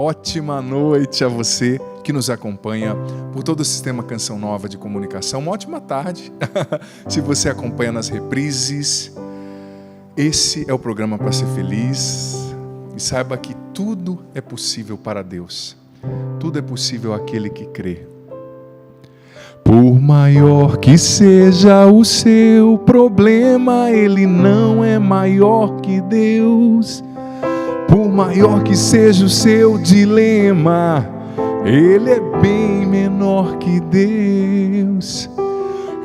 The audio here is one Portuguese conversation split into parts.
Ótima noite a você que nos acompanha por todo o sistema Canção Nova de comunicação. Uma ótima tarde se você acompanha nas reprises. Esse é o programa para ser feliz. E saiba que tudo é possível para Deus. Tudo é possível àquele que crê. Por maior que seja o seu problema, ele não é maior que Deus. Por maior que seja o seu dilema, ele é bem menor que Deus.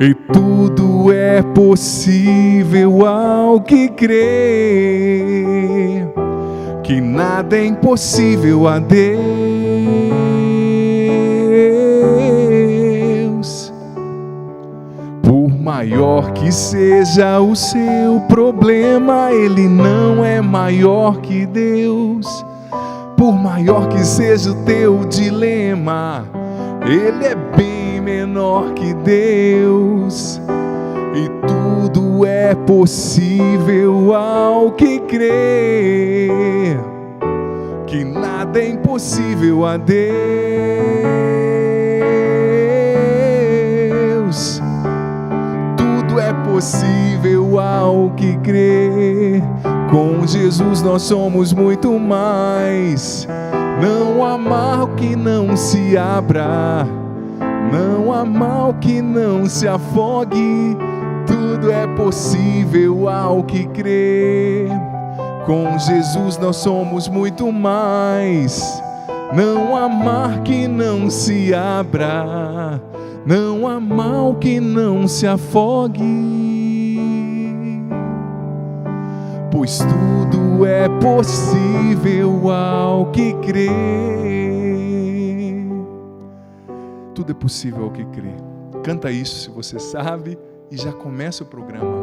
E tudo é possível ao que crê, que nada é impossível a Deus. Por maior que seja o seu problema, ele não é maior que Deus. Por maior que seja o teu dilema, ele é bem menor que Deus. E tudo é possível ao que crê, que nada é impossível a Deus. Tudo é possível ao que crê. Com Jesus nós somos muito mais. Não há mal que não se abra, não há mal que não se afogue. Tudo é possível ao que crê. Com Jesus nós somos muito mais. Não há mar que não se abra, não há mal que não se afogue. Pois tudo é possível ao que crê. Tudo é possível ao que crê. Canta isso se você sabe e já começa o programa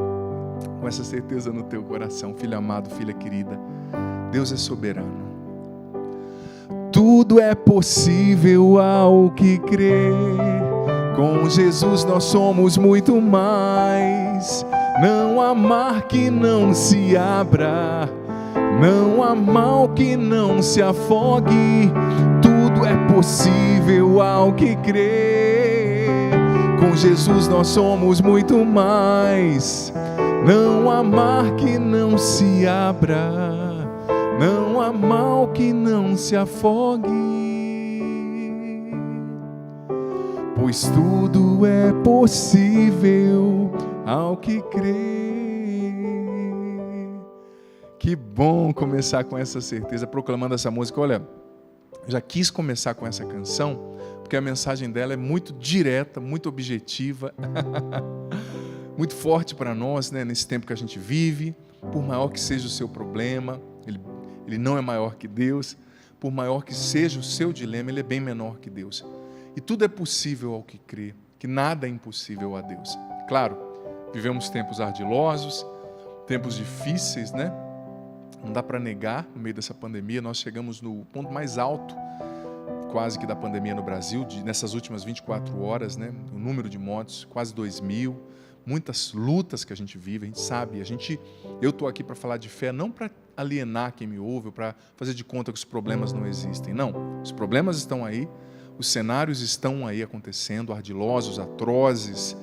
com essa certeza no teu coração. Filho amado, filha querida, Deus é soberano. Tudo é possível ao que crê. Com Jesus nós somos muito mais. Não há mar que não se abra, não há mal que não se afogue. Tudo é possível ao que crê. Com Jesus nós somos muito mais. Não há mar que não se abra, não há mal que não se afogue. Pois tudo é possível ao que crê. Que bom começar com essa certeza, proclamando essa música. Olha, já quis começar com essa canção, porque a mensagem dela é muito direta, muito objetiva, muito forte para nós, né, nesse tempo que a gente vive. Por maior que seja o seu problema, ele não é maior que Deus. Por maior que seja o seu dilema, ele é bem menor que Deus. E tudo é possível ao que crê, que nada é impossível a Deus. Claro, vivemos tempos ardilosos, tempos difíceis, né? Não dá para negar, no meio dessa pandemia, nós chegamos no ponto mais alto, quase que da pandemia no Brasil, nessas últimas 24 horas, né? O número de mortes, quase 2.000, muitas lutas que a gente vive, a gente sabe, eu estou aqui para falar de fé, não para alienar quem me ouve, ou para fazer de conta que os problemas não existem, não, os problemas estão aí, os cenários estão aí acontecendo, ardilosos, atrozes.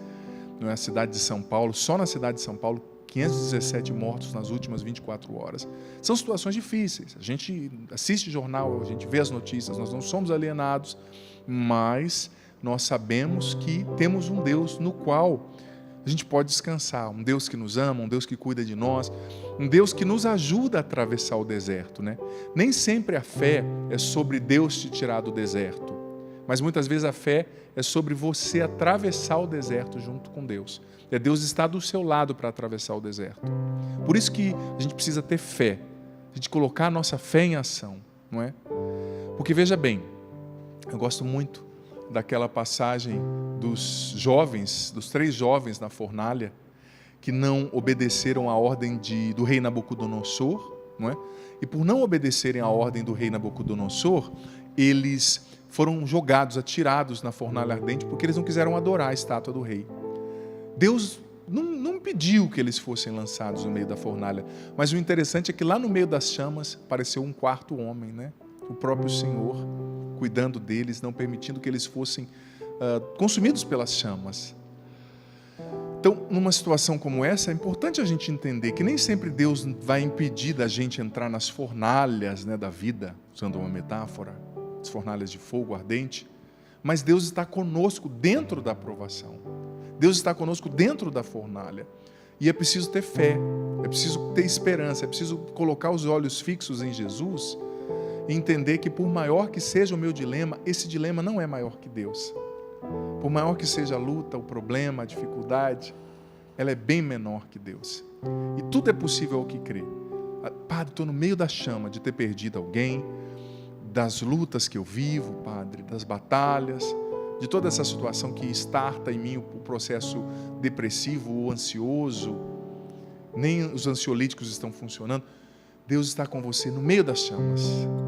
Na cidade de São Paulo, só na cidade de São Paulo, 517 mortos nas últimas 24 horas. São situações difíceis. A gente assiste jornal, a gente vê as notícias, nós não somos alienados, mas nós sabemos que temos um Deus no qual a gente pode descansar, um Deus que nos ama, um Deus que cuida de nós, um Deus que nos ajuda a atravessar o deserto, né? Nem sempre a fé é sobre Deus te tirar do deserto, mas muitas vezes a fé é sobre você atravessar o deserto junto com Deus. É Deus estar do seu lado para atravessar o deserto. Por isso que a gente precisa ter fé, a gente colocar a nossa fé em ação, não é? Porque veja bem, eu gosto muito daquela passagem dos jovens, dos 3 jovens na fornalha, que não obedeceram à ordem do rei Nabucodonosor, não é? E por não obedecerem à ordem do rei Nabucodonosor, eles foram jogados, atirados na fornalha ardente, porque eles não quiseram adorar a estátua do rei. Deus não pediu que eles fossem lançados no meio da fornalha, mas o interessante é que lá no meio das chamas apareceu um 4º homem, né? o próprio Senhor cuidando deles, não permitindo que eles fossem consumidos pelas chamas. Então, numa situação como essa, é importante a gente entender que nem sempre Deus vai impedir da gente entrar nas fornalhas, né, da vida, usando uma metáfora, as fornalhas de fogo ardente, mas Deus está conosco dentro da provação. Deus está conosco dentro da fornalha. E é preciso ter fé, é preciso ter esperança, é preciso colocar os olhos fixos em Jesus e entender que, por maior que seja o meu dilema, esse dilema não é maior que Deus. Por maior que seja a luta, o problema, a dificuldade, ela é bem menor que Deus. E tudo é possível ao que crê. Padre, estou no meio da chama de ter perdido alguém, das lutas que eu vivo, Padre, das batalhas, de toda essa situação que starta em mim o processo depressivo ou ansioso, nem os ansiolíticos estão funcionando. Deus está com você no meio das chamas.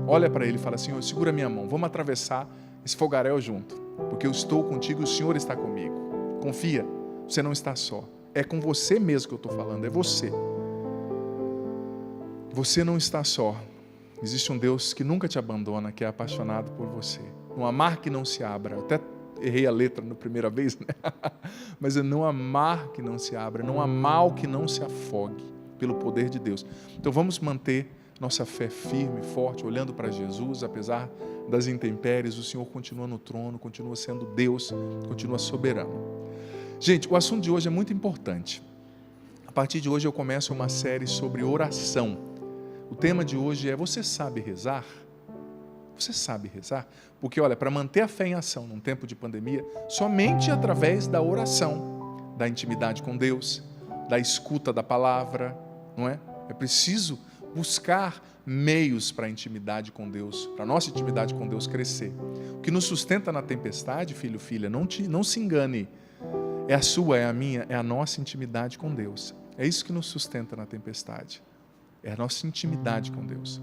Olha para ele e fala: Senhor, segura minha mão, vamos atravessar esse fogaréu junto, porque eu estou contigo e o Senhor está comigo. Confia, você não está só. É com você mesmo que eu estou falando, é você. Você não está só. Existe um Deus que nunca te abandona, que é apaixonado por você. Não há mar que não se abra. Eu até errei a letra na primeira vez, né? Mas é não há mar que não se abra, não há mal que não se afogue pelo poder de Deus. Então vamos manter nossa fé firme, forte, olhando para Jesus, apesar das intempéries. O Senhor continua no trono, continua sendo Deus, continua soberano. Gente, o assunto de hoje é muito importante. A partir de hoje eu começo uma série sobre oração. O tema de hoje é: você sabe rezar? Você sabe rezar? Porque, olha, para manter a fé em ação num tempo de pandemia, somente através da oração, da intimidade com Deus, da escuta da palavra, não é? É preciso buscar meios para a intimidade com Deus, para a nossa intimidade com Deus crescer. O que nos sustenta na tempestade, filho, filha, não se engane, é a sua, é a minha, é a nossa intimidade com Deus. É isso que nos sustenta na tempestade. É a nossa intimidade com Deus.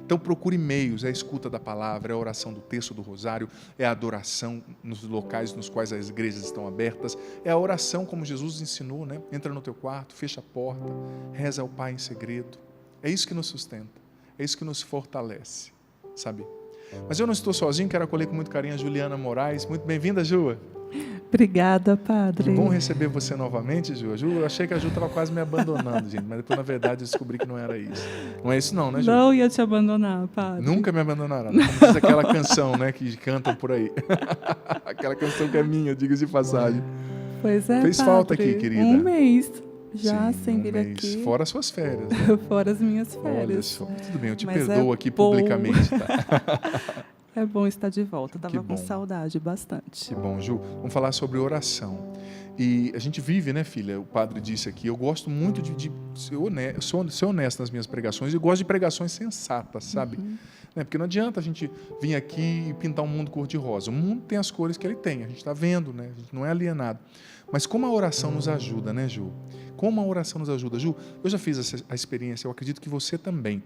Então procure meios, é a escuta da palavra, é a oração do terço do rosário, é a adoração nos locais nos quais as igrejas estão abertas, é a oração como Jesus ensinou, né? Entra no teu quarto, fecha a porta, reza ao Pai em segredo. É isso que nos sustenta, é isso que nos fortalece, sabe? Mas eu não estou sozinho, quero acolher com muito carinho a Juliana Moraes. Muito bem-vinda, Ju. Obrigada, Padre. Que bom receber você novamente, Ju. Ju, eu achei que a Ju estava quase me abandonando, gente, mas depois, na verdade, eu descobri que não era isso. Não é isso não, né, Ju? Não ia te abandonar, Padre. Nunca me abandonará. Como diz aquela canção, né, que cantam por aí. Aquela canção que é minha, diga-se de passagem. Pois é, Fez Padre, falta aqui, querida. Um mês já Sim, sem um vir mês. aqui. Fora as suas férias. Né? Fora as minhas férias. Olha só, tudo bem, eu te Mas perdoo aqui publicamente, tá? É bom estar de volta, estava bom. com saudade bastante. Que bom, Ju. Vamos falar sobre oração. E a gente vive, né, filha? O padre disse aqui, eu gosto muito de ser honesto nas minhas pregações e gosto de pregações sensatas, sabe? Porque não adianta a gente vir aqui e pintar um mundo cor-de-rosa. O mundo tem as cores que ele tem, a gente está vendo, né? A gente não é alienado. Mas como a oração nos ajuda, né, Ju? Como a oração nos ajuda? Ju, eu já fiz a experiência, eu acredito que você também.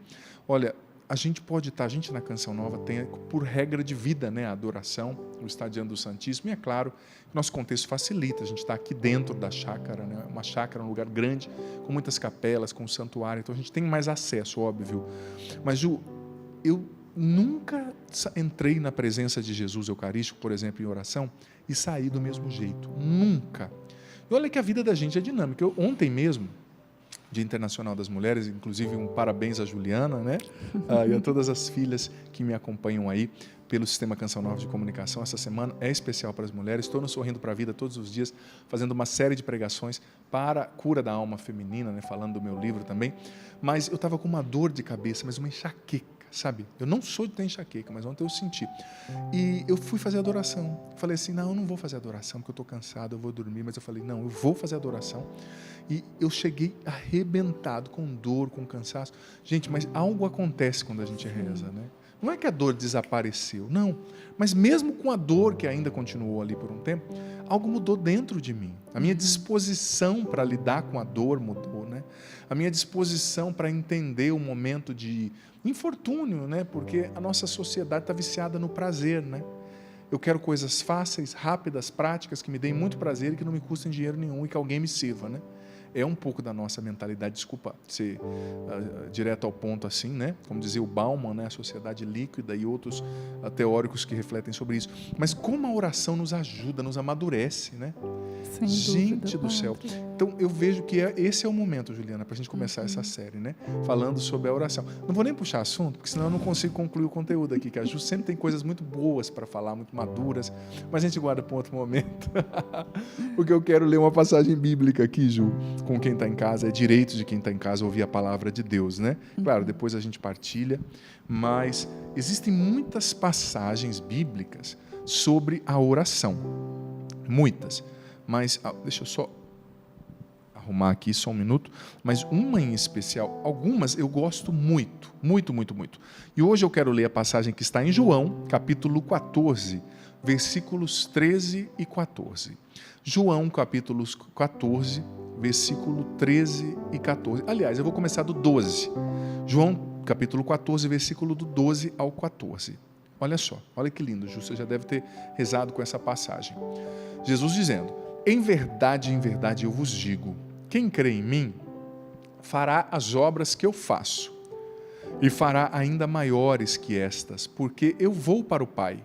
Olha, a gente pode estar, a gente na Canção Nova tem por regra de vida, né, a adoração, o estar diante do Santíssimo, e é claro, nosso contexto facilita, a gente está aqui dentro da chácara, né, uma chácara, um lugar grande, com muitas capelas, com um santuário, então a gente tem mais acesso, óbvio. Mas, Ju, eu nunca entrei na presença de Jesus Eucarístico, por exemplo, em oração, e saí do mesmo jeito, nunca. E olha que a vida da gente é dinâmica. Ontem mesmo, Dia Internacional das Mulheres, inclusive um parabéns à Juliana, né? E a todas as filhas que me acompanham aí pelo Sistema Canção Nova de Comunicação. Essa semana é especial para as mulheres. Estou no Sorrindo para a Vida todos os dias, fazendo uma série de pregações para a cura da alma feminina, né? Falando do meu livro também. Mas eu estava com uma dor de cabeça, mas uma enxaqueca, sabe? Eu não sou de ter enxaqueca, mas ontem eu senti. E eu fui fazer adoração. Falei assim, não, eu não vou fazer adoração, porque eu estou cansado, eu vou dormir. Mas eu falei, não, eu vou fazer adoração. E eu cheguei arrebentado, com dor, com cansaço. Gente, mas algo acontece quando a gente reza, né? Não é que a dor desapareceu, não. Mas mesmo com a dor que ainda continuou ali por um tempo, algo mudou dentro de mim. A minha disposição para lidar com a dor mudou, né? A minha disposição para entender o momento de infortúnio, né? Porque a nossa sociedade está viciada no prazer, né? Eu quero coisas fáceis, rápidas, práticas, que me deem muito prazer e que não me custem dinheiro nenhum e que alguém me sirva, né? é um pouco da nossa mentalidade, desculpa ser direto ao ponto assim, né? Como dizia o Bauman, né? A sociedade líquida e outros teóricos que refletem sobre isso. Mas como a oração nos ajuda, nos amadurece, né? Sem Gente dúvida, do céu. padre. Então eu vejo que esse é o momento, Juliana, para a gente começar essa série, né? Falando sobre a oração. Não vou nem puxar assunto, porque senão eu não consigo concluir o conteúdo aqui, que a Ju sempre tem coisas muito boas para falar, muito maduras, mas a gente guarda para um outro momento. Porque eu quero ler uma passagem bíblica aqui, Ju, com quem está em casa. É direito de quem está em casa ouvir a palavra de Deus, né? Claro, depois a gente partilha, mas existem muitas passagens bíblicas sobre a oração. Muitas. Mas, deixa eu só arrumar aqui só um minuto, mas uma em especial, algumas eu gosto muito, muito, muito, muito. E hoje eu quero ler a passagem que está em João, capítulo 14, versículos 13 e 14. João, capítulo 14, versículo 13 e 14. Aliás, eu vou começar do 12. João, capítulo 14, versículo do 12 ao 14. Olha só, olha que lindo, Ju, você já deve ter rezado com essa passagem. Jesus dizendo: em verdade, eu vos digo, quem crê em mim, fará as obras que eu faço, e fará ainda maiores que estas, porque eu vou para o Pai.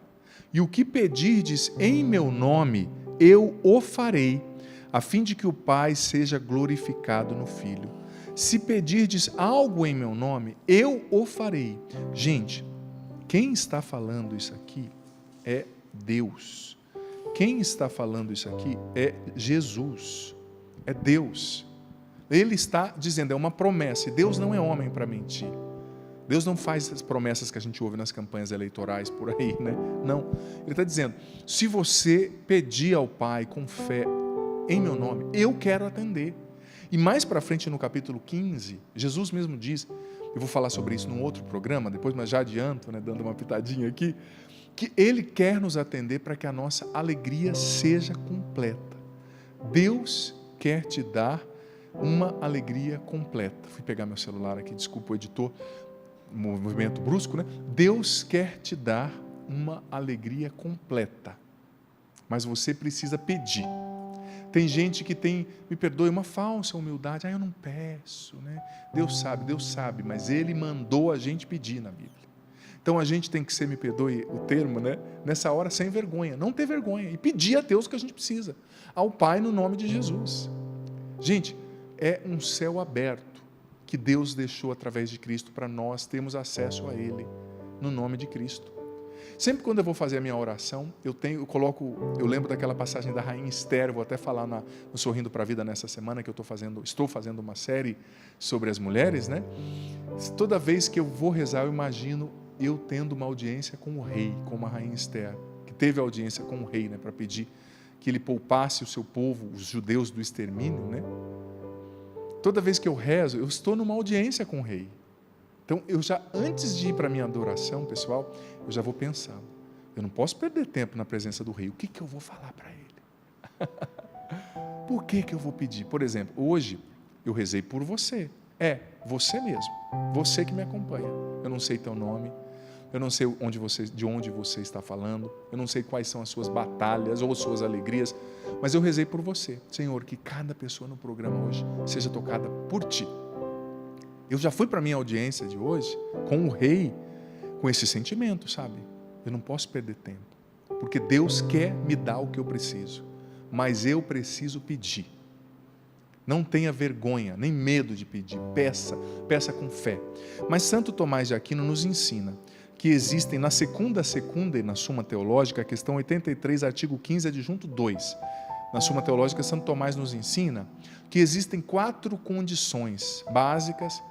E o que pedirdes em meu nome, eu o farei, a fim de que o Pai seja glorificado no Filho. Se pedirdes algo em meu nome, eu o farei. Gente, quem está falando isso aqui é Deus. Quem está falando isso aqui é Jesus, é Deus. Ele está dizendo, é uma promessa, e Deus não é homem para mentir. Deus não faz as promessas que a gente ouve nas campanhas eleitorais por aí, né? Não. Ele está dizendo, se você pedir ao Pai com fé em meu nome, eu quero atender. E mais para frente no capítulo 15, Jesus mesmo diz, eu vou falar sobre isso num outro programa depois, mas já adianto, né, dando uma pitadinha aqui, que Ele quer nos atender para que a nossa alegria seja completa. Deus quer te dar uma alegria completa. Fui pegar meu celular aqui, desculpa o editor, movimento brusco, né? Deus quer te dar uma alegria completa, mas você precisa pedir. Tem gente que tem, me perdoe, uma falsa humildade. Eu não peço, né? Deus sabe, mas Ele mandou a gente pedir na Bíblia. Então a gente tem que ser, me perdoe o termo, né? Nessa hora sem vergonha, não ter vergonha e pedir a Deus o que a gente precisa, ao Pai no nome de Jesus. Gente, é um céu aberto que Deus deixou através de Cristo para nós termos acesso a Ele no nome de Cristo. Sempre quando eu vou fazer a minha oração, eu lembro daquela passagem da rainha Esther, vou até falar no Sorrindo para a Vida nessa semana, que estou fazendo uma série sobre as mulheres, né? Toda vez que eu vou rezar, eu imagino eu tendo uma audiência com o rei, como a rainha Esther, que teve audiência com o rei, né, para pedir que ele poupasse o seu povo, os judeus, do extermínio, né? Toda vez que eu rezo, eu estou numa audiência com o rei. Então, antes de ir para a minha adoração, pessoal, eu já vou pensar, eu não posso perder tempo na presença do rei, o que eu vou falar para ele? Por que eu vou pedir? Por exemplo, hoje eu rezei por você, você mesmo, você que me acompanha. Eu não sei teu nome, eu não sei de onde você está falando, eu não sei quais são as suas batalhas ou suas alegrias, mas eu rezei por você. Senhor, que cada pessoa no programa hoje seja tocada por Ti. Eu já fui para a minha audiência de hoje com o rei, com esse sentimento, sabe? Eu não posso perder tempo, porque Deus quer me dar o que eu preciso, mas eu preciso pedir. Não tenha vergonha, nem medo de pedir, peça com fé. Mas Santo Tomás de Aquino nos ensina que existem na segunda e na Suma Teológica, a questão 83, artigo 15, adjunto 2. Na Suma Teológica, Santo Tomás nos ensina que existem 4 condições básicas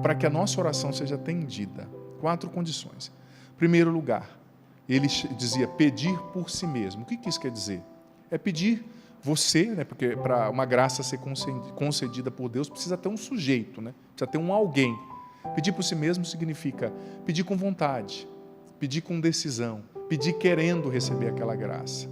para que a nossa oração seja atendida. 4 condições. Em primeiro lugar, ele dizia pedir por si mesmo. O que isso quer dizer? É pedir você, né, porque para uma graça ser concedida por Deus precisa ter um sujeito, né, precisa ter um alguém. Pedir por si mesmo significa pedir com vontade, pedir com decisão, pedir querendo receber aquela graça.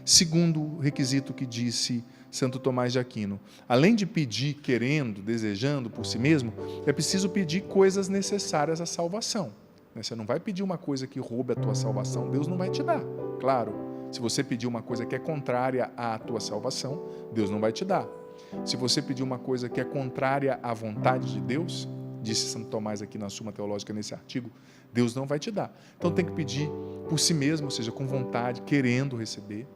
Segundo requisito que disse Santo Tomás de Aquino, além de pedir querendo, desejando por si mesmo, é preciso pedir coisas necessárias à salvação. Você não vai pedir uma coisa que roube a tua salvação, Deus não vai te dar, claro. Se você pedir uma coisa que é contrária à tua salvação, Deus não vai te dar. se você pedir uma coisa que é contrária à vontade de Deus, disse Santo Tomás aqui na Suma Teológica, nesse artigo, Deus não vai te dar. Então tem que pedir por si mesmo, ou seja, com vontade, querendo receber.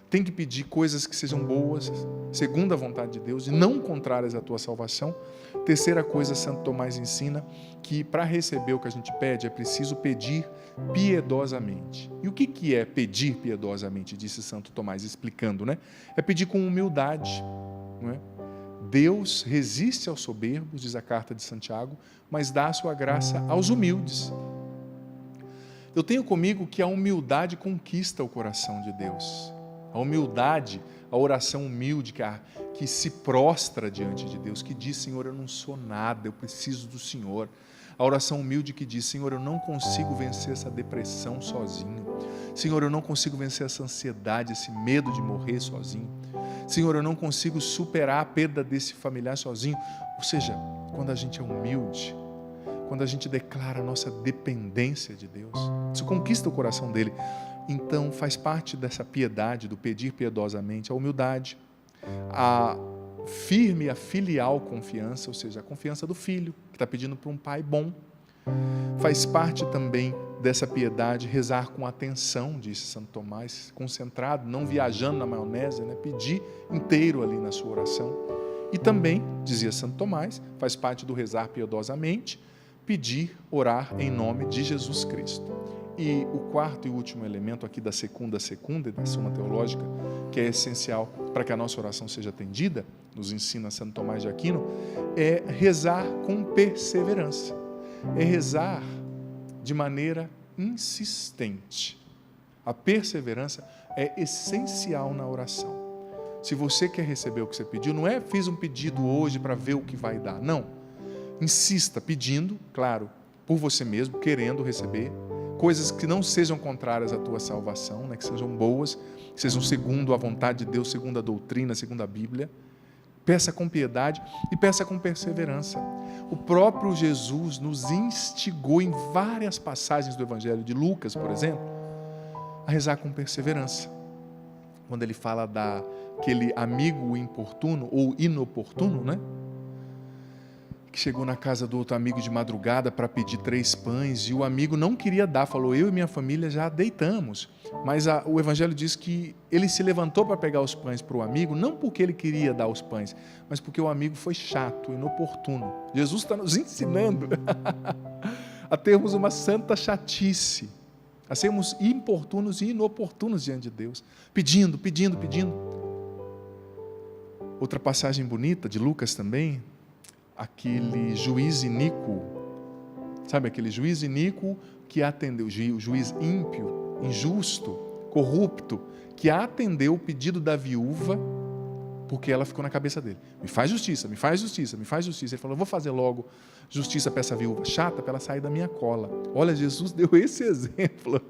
Tem que pedir coisas que sejam boas, segundo a vontade de Deus, e não contrárias à tua salvação. Terceira coisa, Santo Tomás ensina que para receber o que a gente pede, é preciso pedir piedosamente. E o que é pedir piedosamente, disse Santo Tomás, explicando, né? É pedir com humildade, não é? Deus resiste aos soberbos, diz a carta de Santiago, mas dá a sua graça aos humildes. Eu tenho comigo que a humildade conquista o coração de Deus. A humildade, a oração humilde que se prostra diante de Deus, que diz, Senhor, eu não sou nada, eu preciso do Senhor. A oração humilde que diz, Senhor, eu não consigo vencer essa depressão sozinho. Senhor, eu não consigo vencer essa ansiedade, esse medo de morrer sozinho. Senhor, eu não consigo superar a perda desse familiar sozinho. Ou seja, quando a gente é humilde, quando a gente declara a nossa dependência de Deus, isso conquista o coração dele. Então faz parte dessa piedade, do pedir piedosamente, a humildade, a firme, a filial confiança, ou seja, a confiança do filho, que está pedindo para um pai bom. Faz parte também dessa piedade rezar com atenção, disse Santo Tomás, concentrado, não viajando na maionese, né? Pedir inteiro ali na sua oração. E também, dizia Santo Tomás, faz parte do rezar piedosamente, pedir, orar em nome de Jesus Cristo. E o quarto e último elemento aqui da secunda e da Suma Teológica, que é essencial para que a nossa oração seja atendida, nos ensina Santo Tomás de Aquino, é rezar com perseverança. É rezar de maneira insistente. A perseverança é essencial na oração. Se você quer receber o que você pediu, não é fiz um pedido hoje para ver o que vai dar. Não. Insista pedindo, claro, por você mesmo, querendo receber, coisas que não sejam contrárias à tua salvação, né? Que sejam boas, que sejam segundo a vontade de Deus, segundo a doutrina, segundo a Bíblia. Peça com piedade e peça com perseverança. O próprio Jesus nos instigou em várias passagens do Evangelho de Lucas, por exemplo, a rezar com perseverança. Quando ele fala daquele amigo importuno ou inoportuno, né? Que chegou na casa do outro amigo de madrugada para pedir 3 pães e o amigo não queria dar, falou, eu e minha família já deitamos. Mas o Evangelho diz que ele se levantou para pegar os pães para o amigo, não porque ele queria dar os pães, mas porque o amigo foi chato, inoportuno. Jesus está nos ensinando a termos uma santa chatice, a sermos importunos e inoportunos diante de Deus, pedindo. Outra passagem bonita de Lucas também, aquele juiz iníquo, sabe aquele juiz iníquo que atendeu, o juiz ímpio, injusto, corrupto, que atendeu o pedido da viúva, porque ela ficou na cabeça dele, me faz justiça. Ele falou, vou fazer logo justiça para essa viúva chata, para ela sair da minha cola. Olha, Jesus deu esse exemplo,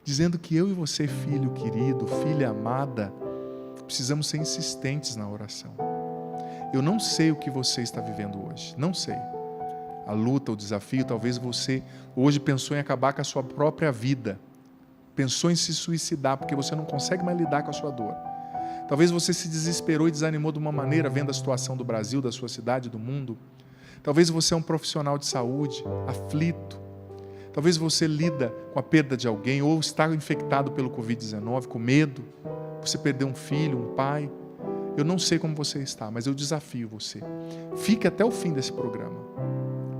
dizendo que eu e você, filho querido, filha amada, precisamos ser insistentes na oração. Eu não sei o que você está vivendo hoje, não sei. A luta, o desafio, talvez você hoje pensou em acabar com a sua própria vida, pensou em se suicidar porque você não consegue mais lidar com a sua dor. Talvez você se desesperou e desanimou de uma maneira vendo a situação do Brasil, da sua cidade, do mundo. Talvez você é um profissional de saúde, aflito. Talvez você lida com a perda de alguém ou está infectado pelo Covid-19, com medo. Você perdeu um filho, um pai. Eu não sei como você está, mas eu desafio você. Fique até o fim desse programa.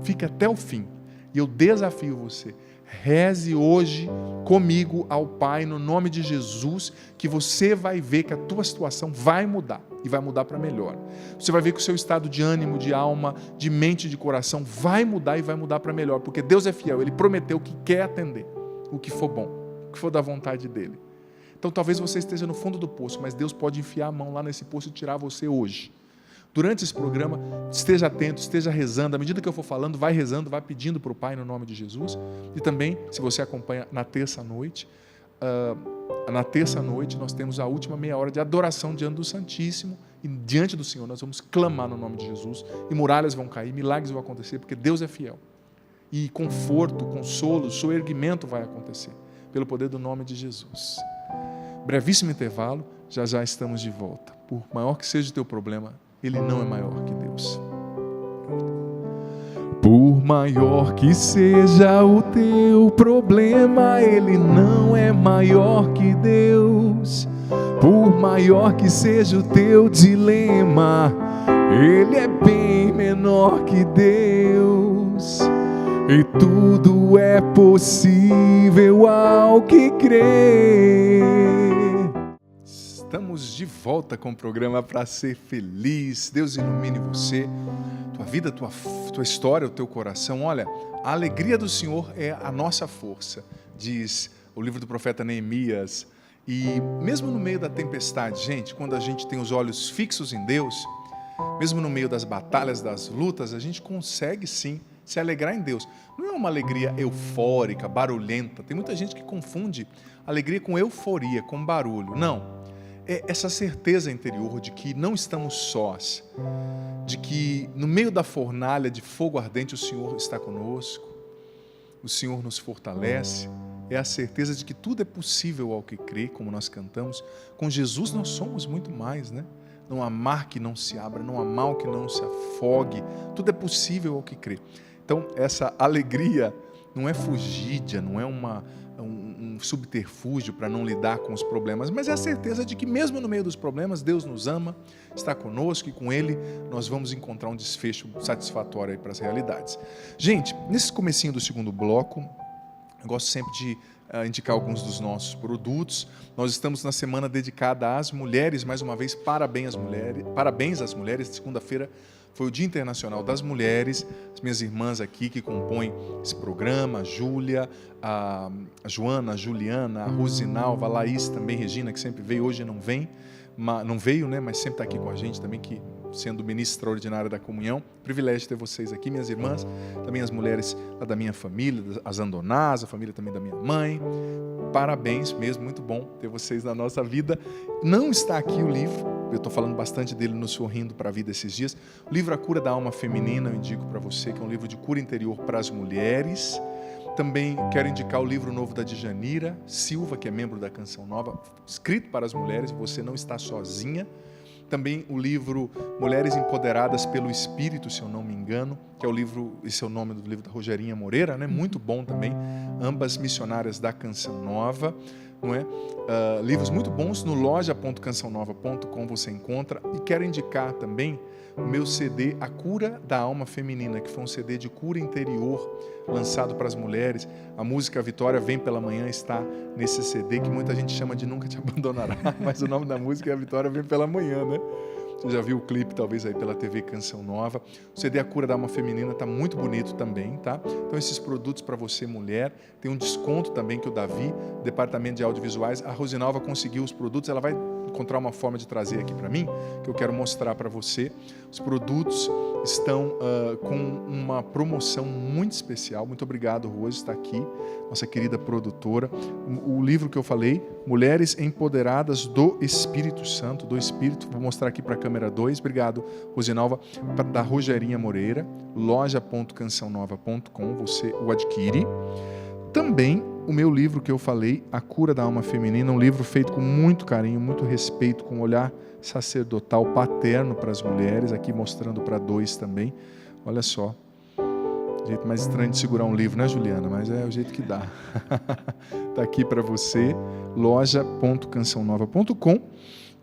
Fique até o fim. E eu desafio você. Reze hoje comigo ao Pai, no nome de Jesus, que você vai ver que a tua situação vai mudar. E vai mudar para melhor. Você vai ver que o seu estado de ânimo, de alma, de mente, de coração vai mudar e vai mudar para melhor. Porque Deus é fiel. Ele prometeu que quer atender o que for bom, o que for da vontade dEle. Então talvez você esteja no fundo do poço, mas Deus pode enfiar a mão lá nesse poço e tirar você hoje. Durante esse programa, esteja atento, esteja rezando. À medida que eu for falando, vai rezando, vai pedindo para o Pai no nome de Jesus. E também, se você acompanha na terça-noite, nós temos a última meia hora de adoração diante do Santíssimo. E diante do Senhor nós vamos clamar no nome de Jesus. E muralhas vão cair, milagres vão acontecer, porque Deus é fiel. E conforto, consolo, soerguimento vai acontecer, pelo poder do nome de Jesus. Brevíssimo intervalo, Já já estamos de volta. Por maior que seja o teu problema, ele não é maior que Deus. Por maior que seja o teu problema, ele não é maior que Deus. Por maior que seja o teu dilema, ele é bem menor que Deus. E tudo é possível ao que crê. Estamos de volta com o programa Para Ser Feliz. Deus ilumine você, tua vida, tua história, o teu coração. Olha, a alegria do Senhor é a nossa força, diz o livro do profeta Neemias. E mesmo no meio da tempestade, gente, quando a gente tem os olhos fixos em Deus, mesmo no meio das batalhas, das lutas, a gente consegue sim se alegrar em Deus. Não é uma alegria eufórica, barulhenta. Tem muita gente que confunde alegria com euforia, com barulho. Não. É essa certeza interior de que não estamos sós, de que no meio da fornalha de fogo ardente o Senhor está conosco, o Senhor nos fortalece. É a certeza de que tudo é possível ao que crê, como nós cantamos. Com Jesus nós somos muito mais, né? Não há mar que não se abra, não há mal que não se afogue. Tudo é possível ao que crê. Então, essa alegria não é fugídia, não é um subterfúgio para não lidar com os problemas, mas é a certeza de que mesmo no meio dos problemas, Deus nos ama, está conosco e com Ele nós vamos encontrar um desfecho satisfatório aí para as realidades. Gente, nesse comecinho do segundo bloco, eu gosto sempre de indicar alguns dos nossos produtos. Nós estamos na semana dedicada às mulheres. Mais uma vez, parabéns às mulheres. Segunda-feira foi o Dia Internacional das Mulheres. As minhas irmãs aqui que compõem esse programa, a Júlia, a Joana, a Juliana, a Rosinalva, a Laís também, Regina, que sempre veio, hoje não veio, né? Mas sempre está aqui com a gente também, que sendo ministra extraordinária da comunhão. Privilégio ter vocês aqui, minhas irmãs, também as mulheres lá da minha família, as Andonás, a família também da minha mãe. Parabéns mesmo, muito bom ter vocês na nossa vida. Não está aqui o livro, eu estou falando bastante dele no Sorrindo para a Vida esses dias. O livro A Cura da Alma Feminina, eu indico para você, que é um livro de cura interior para as mulheres. Também quero indicar o livro novo da Djanira Silva, que é membro da Canção Nova, escrito para as mulheres, você não está sozinha. Também o livro Mulheres Empoderadas pelo Espírito, se eu não me engano, que é o livro, esse é o nome do livro da Rogerinha Moreira, né? Muito bom também, ambas missionárias da Canção Nova, não é? Livros muito bons no loja.cançãonova.com você encontra. E quero indicar também o meu CD A Cura da Alma Feminina, que foi um CD de cura interior lançado para as mulheres. A música Vitória Vem Pela Manhã está nesse CD, que muita gente chama de Nunca Te Abandonará, mas o nome da música é A Vitória Vem Pela Manhã, né? Você já viu o clipe, talvez, aí pela TV Canção Nova. O CD A Cura da Alma Feminina está muito bonito também, tá? Então, esses produtos para você, mulher. Tem um desconto também que o Davi, Departamento de Audiovisuais, a Rosinalva conseguiu os produtos, ela vai encontrar uma forma de trazer aqui para mim, que eu quero mostrar para você. Os produtos estão com uma promoção muito especial. Muito obrigado, Rose, está aqui, nossa querida produtora. O livro que eu falei, Mulheres Empoderadas do Espírito Santo, do Espírito, vou mostrar aqui para a câmera 2, obrigado, Rosinalva, da Rogerinha Moreira, loja.cançãonova.com, você o adquire. Também o meu livro que eu falei, A Cura da Alma Feminina, um livro feito com muito carinho, muito respeito, com um olhar sacerdotal, paterno para as mulheres, aqui mostrando para 2 também. Olha só, o jeito mais estranho de segurar um livro, né, Juliana? Mas é o jeito que dá. Está aqui para você, loja.cançãonova.com.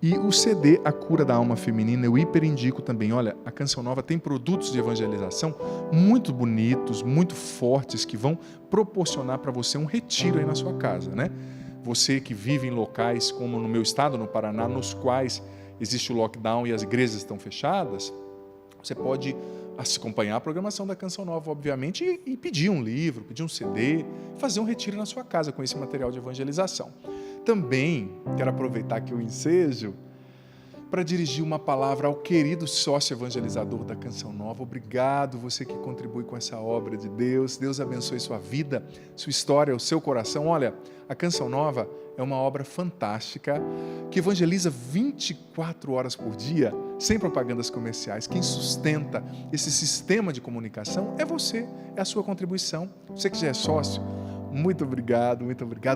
E o CD A Cura da Alma Feminina, eu hiper indico também. Olha, a Canção Nova tem produtos de evangelização muito bonitos, muito fortes, que vão proporcionar para você um retiro aí na sua casa, né? Você que vive em locais como no meu estado, no Paraná, nos quais existe o lockdown e as igrejas estão fechadas, você pode acompanhar a programação da Canção Nova, obviamente, e pedir um livro, pedir um CD, fazer um retiro na sua casa com esse material de evangelização. Também quero aproveitar aqui o ensejo para dirigir uma palavra ao querido sócio evangelizador da Canção Nova. Obrigado, você que contribui com essa obra de Deus. Deus abençoe sua vida, sua história, o seu coração. Olha, a Canção Nova é uma obra fantástica que evangeliza 24 horas por dia, sem propagandas comerciais. Quem sustenta esse sistema de comunicação é você, é a sua contribuição. Você que já é sócio, Muito obrigado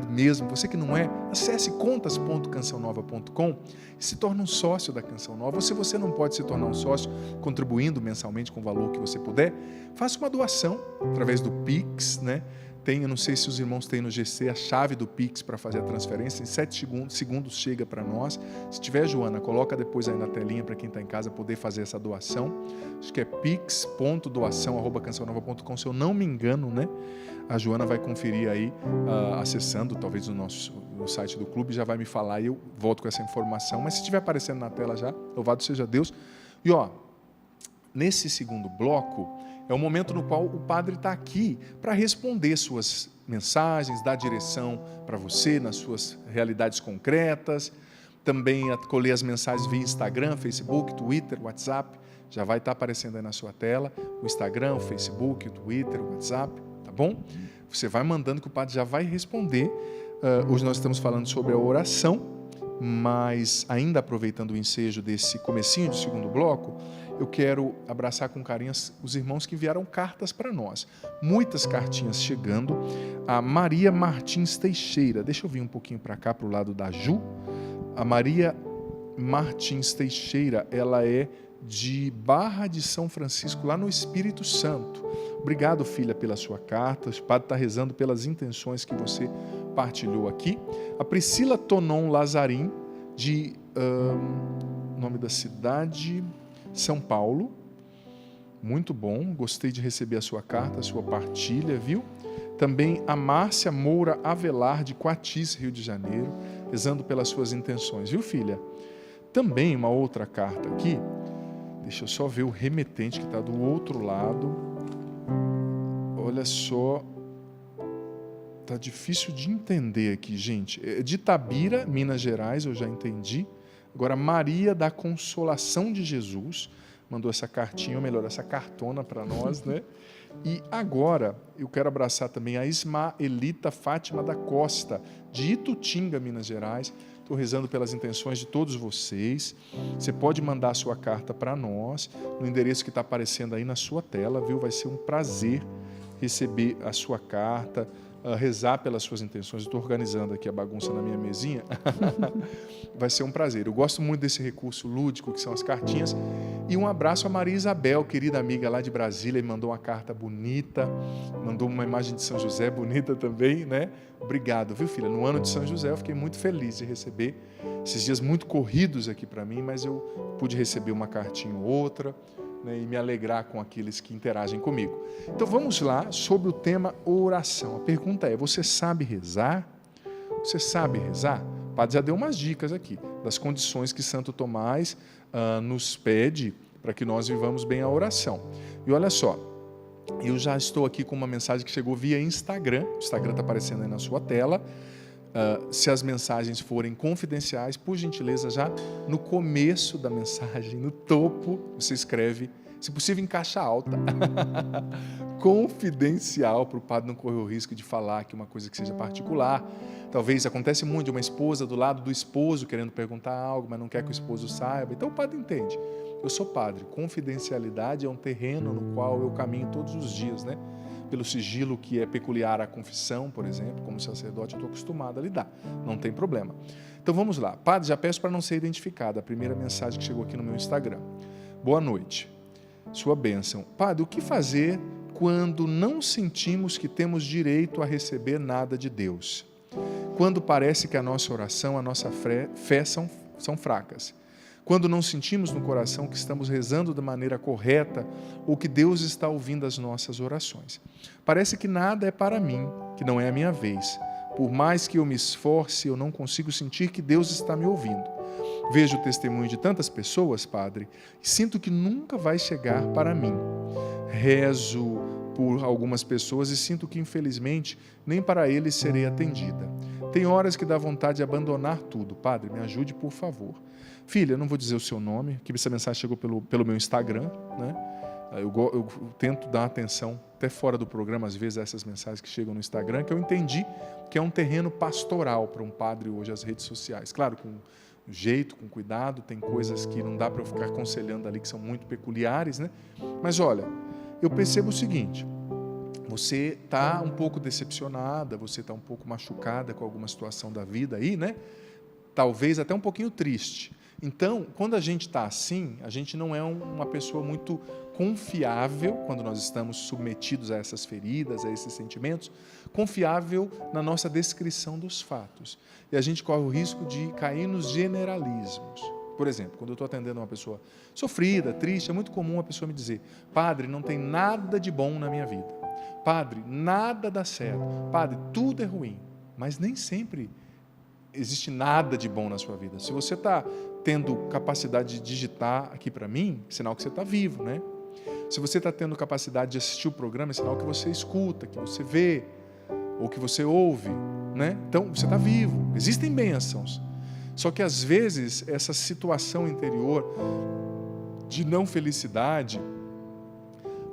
mesmo. Você que não é, acesse contas.cançãonova.com e se torne um sócio da Canção Nova. Ou se você não pode se tornar um sócio contribuindo mensalmente com o valor que você puder, faça uma doação através do Pix, né? Eu não sei se os irmãos têm no GC a chave do Pix para fazer a transferência. Em 7 segundos chega para nós. Se tiver, Joana, coloca depois aí na telinha para quem está em casa poder fazer essa doação. Acho que é pix.doação@cançãonova.com, se eu não me engano, né? A Joana vai conferir aí, acessando talvez no site do clube, já vai me falar e eu volto com essa informação. Mas se estiver aparecendo na tela já, louvado seja Deus. E nesse segundo bloco, é o momento no qual o padre está aqui para responder suas mensagens, dar direção para você nas suas realidades concretas, também acolher as mensagens via Instagram, Facebook, Twitter, WhatsApp, já vai estar aparecendo aí na sua tela, o Instagram, o Facebook, o Twitter, o WhatsApp, tá bom? Você vai mandando que o padre já vai responder. Hoje nós estamos falando sobre a oração, mas ainda aproveitando o ensejo desse comecinho de segundo bloco, eu quero abraçar com carinho os irmãos que enviaram cartas para nós. Muitas cartinhas chegando. A Maria Martins Teixeira, deixa eu vir um pouquinho para cá, para o lado da Ju. A Maria Martins Teixeira, ela é de Barra de São Francisco, lá no Espírito Santo. Obrigado, filha, pela sua carta. O padre está rezando pelas intenções que você partilhou aqui. A Priscila Tonon Lazarim, de nome da cidade, São Paulo. Muito bom, gostei de receber a sua carta, a sua partilha, viu? Também a Márcia Moura Avelar, de Coatis, Rio de Janeiro, rezando pelas suas intenções, viu, filha? Também uma outra carta aqui, deixa eu só ver o remetente que está do outro lado. Olha só, tá difícil de entender aqui, gente. É de Itabira, Minas Gerais, eu já entendi. Agora, Maria da Consolação de Jesus mandou essa cartinha, ou melhor, essa cartona para nós, né? E agora, eu quero abraçar também a Ismaelita Fátima da Costa, de Itutinga, Minas Gerais. Estou rezando pelas intenções de todos vocês. Você pode mandar a sua carta para nós, no endereço que está aparecendo aí na sua tela, viu? Vai ser um prazer receber a sua carta, rezar pelas suas intenções. Estou organizando aqui a bagunça na minha mesinha. Vai ser um prazer. Eu gosto muito desse recurso lúdico que são as cartinhas. E um abraço a Maria Isabel, querida amiga lá de Brasília, me mandou uma carta bonita, mandou uma imagem de São José bonita também, né? Obrigado, viu, filha? No ano de São José eu fiquei muito feliz de receber esses dias muito corridos aqui para mim, mas eu pude receber uma cartinha ou outra, né, e me alegrar com aqueles que interagem comigo. Então vamos lá sobre o tema oração. A pergunta é: você sabe rezar? Você sabe rezar? O padre já deu umas dicas aqui das condições que Santo Tomás nos pede para que nós vivamos bem a oração. E olha só, eu já estou aqui com uma mensagem que chegou via Instagram. O Instagram está aparecendo aí na sua tela. Se as mensagens forem confidenciais, por gentileza, já no começo da mensagem, no topo, você escreve, se possível em caixa alta, confidencial, para o padre não correr o risco de falar que uma coisa que seja particular. Talvez acontece muito de uma esposa do lado do esposo querendo perguntar algo, mas não quer que o esposo saiba. Então o padre entende. Eu sou padre, confidencialidade é um terreno no qual eu caminho todos os dias, né? Pelo sigilo que é peculiar à confissão, por exemplo, como sacerdote, eu estou acostumado a lidar, não tem problema. Então vamos lá. Padre, já peço para não ser identificado, a primeira mensagem que chegou aqui no meu Instagram. Boa noite, sua bênção. Padre, o que fazer quando não sentimos que temos direito a receber nada de Deus? Quando parece que a nossa oração, a nossa fé são fracas? Quando não sentimos no coração que estamos rezando da maneira correta ou que Deus está ouvindo as nossas orações. Parece que nada é para mim, que não é a minha vez. Por mais que eu me esforce, eu não consigo sentir que Deus está me ouvindo. Vejo o testemunho de tantas pessoas, Padre, e sinto que nunca vai chegar para mim. Rezo por algumas pessoas e sinto que, infelizmente, nem para eles serei atendida. Tem horas que dá vontade de abandonar tudo. Padre, me ajude, por favor. Filha, eu não vou dizer o seu nome, que essa mensagem chegou pelo meu Instagram, né? Eu tento dar atenção, até fora do programa, às vezes, a essas mensagens que chegam no Instagram, que eu entendi que é um terreno pastoral para um padre hoje, as redes sociais. Claro, com jeito, com cuidado, tem coisas que não dá para eu ficar aconselhando ali, que são muito peculiares, né? Mas olha, eu percebo o seguinte: você está um pouco decepcionada, você está um pouco machucada com alguma situação da vida aí, né? Talvez até um pouquinho triste. Então, quando a gente está assim, a gente não é uma pessoa muito confiável, quando nós estamos submetidos a essas feridas, a esses sentimentos, confiável na nossa descrição dos fatos. E a gente corre o risco de cair nos generalismos. Por exemplo, quando eu estou atendendo uma pessoa sofrida, triste, é muito comum a pessoa me dizer: padre, não tem nada de bom na minha vida. Padre, nada dá certo. Padre, tudo é ruim. Mas nem sempre existe nada de bom na sua vida. Se você está tendo capacidade de digitar aqui para mim, é sinal que você está vivo, né? Se você está tendo capacidade de assistir o programa, é sinal que você escuta, que você vê, ou que você ouve, né? Então, você está vivo. Existem bênçãos. Só que, às vezes, essa situação interior de não felicidade,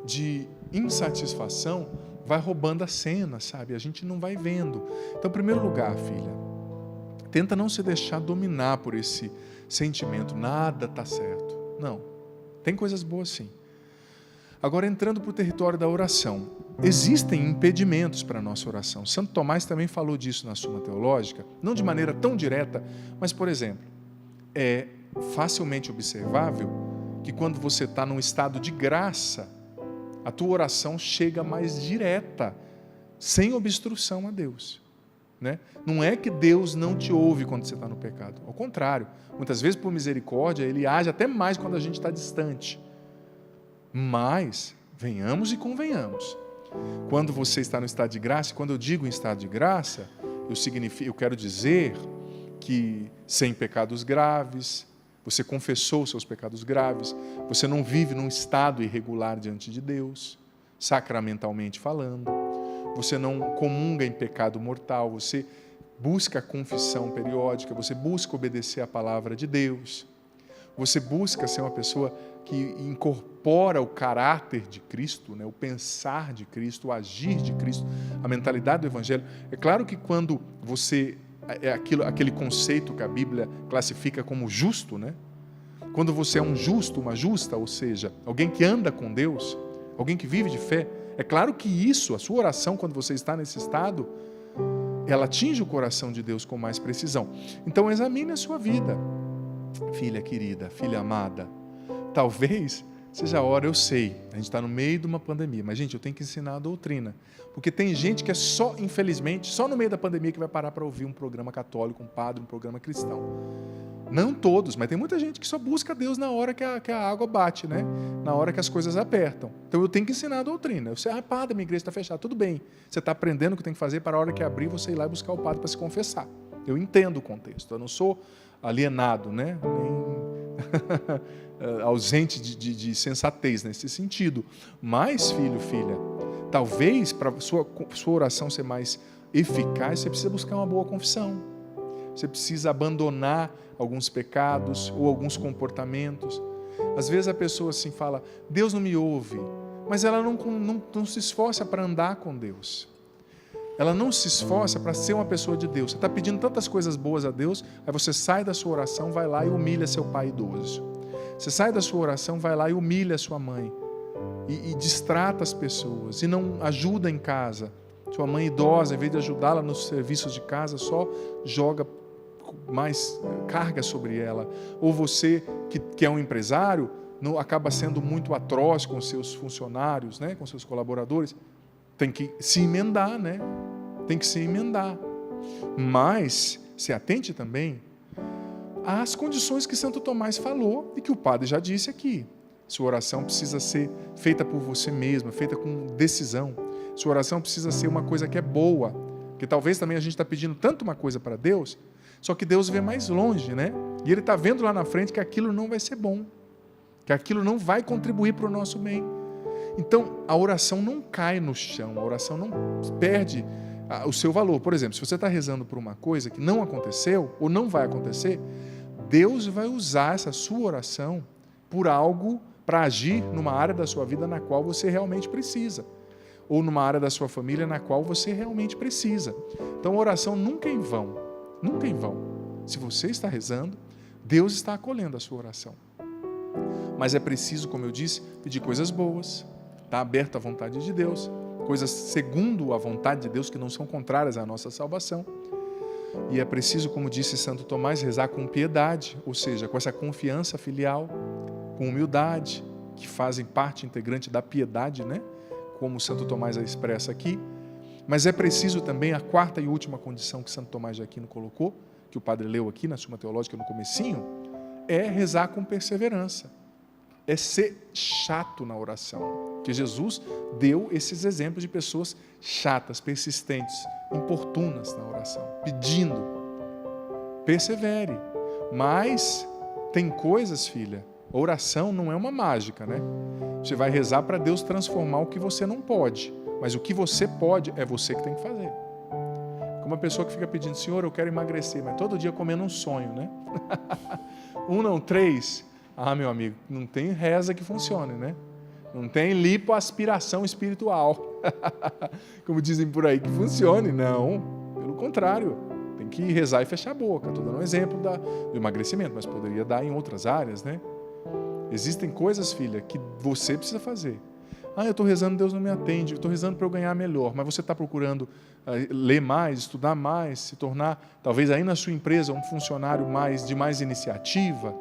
de insatisfação, vai roubando a cena, sabe? A gente não vai vendo. Então, em primeiro lugar, filha, tenta não se deixar dominar por esse sentimento. Nada está certo. Não. Tem coisas boas, sim. Agora, entrando para o território da oração. Existem impedimentos para a nossa oração. Santo Tomás também falou disso na Suma Teológica, não de maneira tão direta, mas, por exemplo, é facilmente observável que quando você está num estado de graça, a tua oração chega mais direta, sem obstrução a Deus. Né? Não é que Deus não te ouve quando você está no pecado. Ao contrário, muitas vezes por misericórdia, Ele age até mais quando a gente está distante. Mas, venhamos e convenhamos, quando você está no estado de graça, quando eu digo em estado de graça, eu quero dizer que sem pecados graves, você confessou os seus pecados graves, você não vive num estado irregular diante de Deus, sacramentalmente falando, você não comunga em pecado mortal, você busca a confissão periódica, você busca obedecer à palavra de Deus, você busca ser uma pessoa que incorpora o caráter de Cristo, né, o pensar de Cristo, o agir de Cristo, a mentalidade do Evangelho. É claro que quando você... é aquele conceito que a Bíblia classifica como justo, né? Quando você é um justo, uma justa, ou seja, alguém que anda com Deus, alguém que vive de fé, é claro que isso, a sua oração, quando você está nesse estado, ela atinge o coração de Deus com mais precisão. Então, examine a sua vida, filha querida, filha amada. Talvez seja a hora, eu sei, a gente está no meio de uma pandemia, mas, gente, eu tenho que ensinar a doutrina, porque tem gente que é só, infelizmente, só no meio da pandemia que vai parar para ouvir um programa católico, um padre, um programa cristão. Não todos, mas tem muita gente que só busca Deus na hora que a água bate, né? Na hora que as coisas apertam. Então eu tenho que ensinar a doutrina. Eu sei, padre, minha igreja está fechada. Tudo bem, você está aprendendo o que tem que fazer para a hora que abrir, você ir lá e buscar o padre para se confessar. Eu entendo o contexto, eu não sou alienado, né? Nem ausente de sensatez nesse sentido. Mas, filho, filha, talvez para sua oração ser mais eficaz, você precisa buscar uma boa confissão. Você precisa abandonar alguns pecados ou alguns comportamentos. Às vezes a pessoa assim fala, Deus não me ouve, mas ela não se esforça para andar com Deus. Ela não se esforça para ser uma pessoa de Deus. Você está pedindo tantas coisas boas a Deus, aí você sai da sua oração, vai lá e humilha seu pai idoso. Você sai da sua oração, vai lá e humilha sua mãe. E distrata as pessoas, e não ajuda em casa. Sua mãe idosa, em vez de ajudá-la nos serviços de casa, só joga mais carga sobre ela. Ou você, que é um empresário, acaba sendo muito atroz com seus funcionários, né? Com seus colaboradores. Tem que se emendar, né? Tem que se emendar. Mas se atente também às condições que Santo Tomás falou e que o padre já disse aqui. Sua oração precisa ser feita por você mesma, feita com decisão. Sua oração precisa ser uma coisa que é boa, porque talvez também a gente está pedindo tanto uma coisa para Deus, só que Deus vê mais longe, né? E Ele está vendo lá na frente que aquilo não vai ser bom, que aquilo não vai contribuir para o nosso bem. Então, a oração não cai no chão, a oração não perde o seu valor. Por exemplo, se você está rezando por uma coisa que não aconteceu, ou não vai acontecer, Deus vai usar essa sua oração por algo para agir numa área da sua vida na qual você realmente precisa, ou numa área da sua família na qual você realmente precisa. Então, a oração nunca é em vão, nunca é em vão. Se você está rezando, Deus está acolhendo a sua oração. Mas é preciso, como eu disse, pedir coisas boas, estar aberto à vontade de Deus, coisas segundo a vontade de Deus que não são contrárias à nossa salvação. E é preciso, como disse Santo Tomás, rezar com piedade, ou seja, com essa confiança filial, com humildade, que fazem parte integrante da piedade, né? Como Santo Tomás a expressa aqui. Mas é preciso também a quarta e última condição que Santo Tomás de Aquino colocou, que o padre leu aqui na Suma Teológica no comecinho, é rezar com perseverança. É ser chato na oração. Porque Jesus deu esses exemplos de pessoas chatas, persistentes, importunas na oração, pedindo. Persevere. Mas tem coisas, filha, oração não é uma mágica, né? Você vai rezar para Deus transformar o que você não pode. Mas o que você pode, é você que tem que fazer. Como uma pessoa que fica pedindo, Senhor, eu quero emagrecer, mas todo dia comendo um sonho, né? 1 não, 3. Ah, meu amigo, não tem reza que funcione, né? Não tem lipoaspiração espiritual. Como dizem por aí, que funcione. Não, pelo contrário. Tem que rezar e fechar a boca. Estou dando um exemplo do emagrecimento, mas poderia dar em outras áreas, né? Existem coisas, filha, que você precisa fazer. Ah, eu estou rezando, Deus não me atende. Eu estou rezando para eu ganhar melhor. Mas você está procurando ler mais, estudar mais, se tornar, talvez aí na sua empresa, um funcionário de mais iniciativa,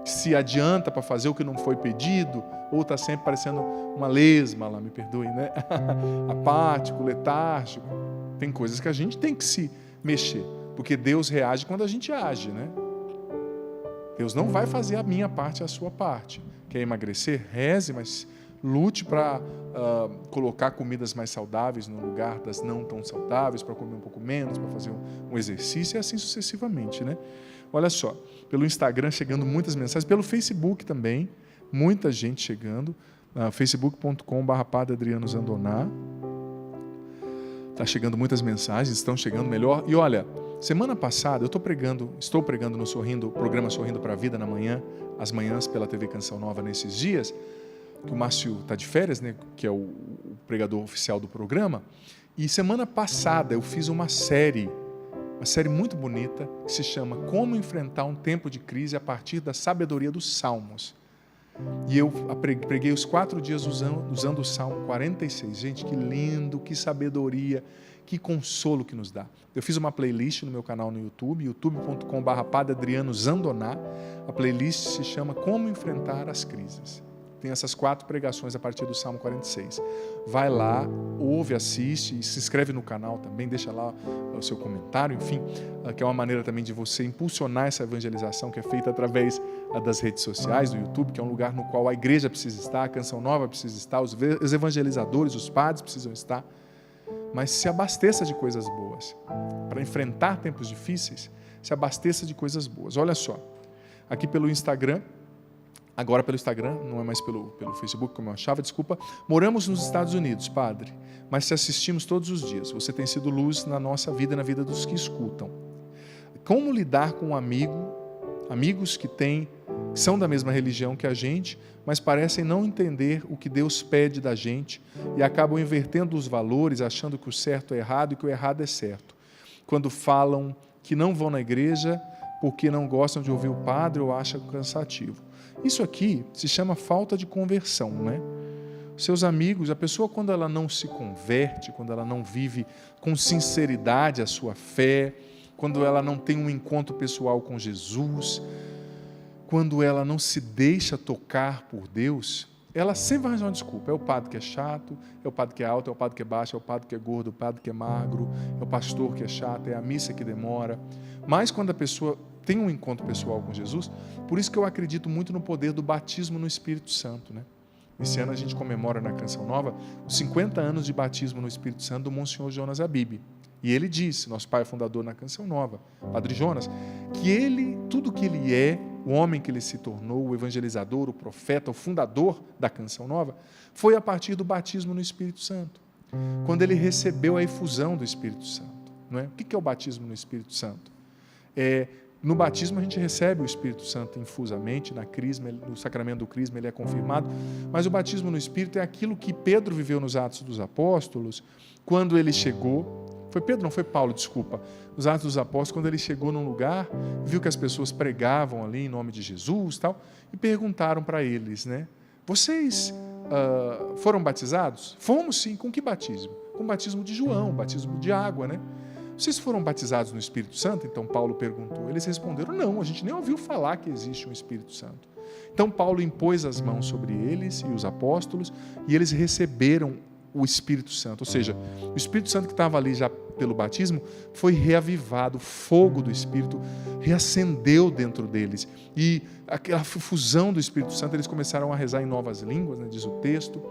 que se adianta para fazer o que não foi pedido, ou está sempre parecendo uma lesma lá, me perdoe, né? Apático, letárgico. Tem coisas que a gente tem que se mexer, porque Deus reage quando a gente age, né? Deus não vai fazer a minha parte, a sua parte. Quer emagrecer? Reze, mas lute para colocar comidas mais saudáveis no lugar das não tão saudáveis, para comer um pouco menos, para fazer um exercício e assim sucessivamente, né? Olha só, pelo Instagram chegando muitas mensagens, pelo Facebook também, muita gente chegando, facebook.com/Padre Adriano Zandoná. Está chegando muitas mensagens, estão chegando melhor. E olha, semana passada eu estou pregando no programa Sorrindo para a Vida na manhã, às manhãs pela TV Canção Nova nesses dias, que o Márcio está de férias, né, que é o pregador oficial do programa. E semana passada eu fiz uma série muito bonita, que se chama Como Enfrentar um Tempo de Crise a partir da Sabedoria dos Salmos. E eu preguei os 4 dias usando o Salmo 46. Gente, que lindo, que sabedoria, que consolo que nos dá. Eu fiz uma playlist no meu canal no YouTube, youtube.com/Padre Adriano Zandoná. A playlist se chama Como Enfrentar as Crises. Tem essas 4 pregações a partir do Salmo 46. Vai lá, ouve, assiste, se inscreve no canal também, deixa lá o seu comentário, enfim, que é uma maneira também de você impulsionar essa evangelização que é feita através das redes sociais, do YouTube, que é um lugar no qual a igreja precisa estar, a Canção Nova precisa estar, os evangelizadores, os padres precisam estar. Mas se abasteça de coisas boas. Para enfrentar tempos difíceis, se abasteça de coisas boas. Olha só, aqui pelo Instagram, agora pelo Instagram, não é mais pelo Facebook, como eu achava, desculpa. Moramos nos Estados Unidos, Padre, mas te assistimos todos os dias. Você tem sido luz na nossa vida e na vida dos que escutam. Como lidar com amigos que são da mesma religião que a gente, mas parecem não entender o que Deus pede da gente e acabam invertendo os valores, achando que o certo é errado e que o errado é certo. Quando falam que não vão na igreja porque não gostam de ouvir o padre ou acham cansativo. Isso aqui se chama falta de conversão, né? Seus amigos, a pessoa quando ela não se converte, quando ela não vive com sinceridade a sua fé, quando ela não tem um encontro pessoal com Jesus, quando ela não se deixa tocar por Deus, ela sempre vai arranjar uma desculpa. É o padre que é chato, é o padre que é alto, é o padre que é baixo, é o padre que é gordo, é o padre que é magro, é o pastor que é chato, é a missa que demora. Mas quando a pessoa tem um encontro pessoal com Jesus, por isso que eu acredito muito no poder do batismo no Espírito Santo, né? Esse ano a gente comemora na Canção Nova os 50 anos de batismo no Espírito Santo do Monsenhor Jonas Abib. E ele disse, nosso pai fundador na Canção Nova, Padre Jonas, que tudo que ele é, o homem que ele se tornou, o evangelizador, o profeta, o fundador da Canção Nova, foi a partir do batismo no Espírito Santo, quando ele recebeu a efusão do Espírito Santo. Não é? O que é o batismo no Espírito Santo? No batismo a gente recebe o Espírito Santo infusamente, no sacramento do crisma ele é confirmado, mas o batismo no Espírito é aquilo que Pedro viveu nos Atos dos Apóstolos, quando ele chegou, foi Paulo, desculpa, nos Atos dos Apóstolos, quando ele chegou num lugar, viu que as pessoas pregavam ali em nome de Jesus, tal, e perguntaram para eles, né, vocês foram batizados? Fomos sim. Com que batismo? Com o batismo de João, batismo de água, né? Vocês foram batizados no Espírito Santo? Então Paulo perguntou. Eles responderam, não, a gente nem ouviu falar que existe um Espírito Santo. Então Paulo impôs as mãos sobre eles e os apóstolos, e eles receberam o Espírito Santo. Ou seja, o Espírito Santo que estava ali já pelo batismo foi reavivado, o fogo do Espírito reacendeu dentro deles. E aquela fusão do Espírito Santo, eles começaram a rezar em novas línguas, né, diz o texto.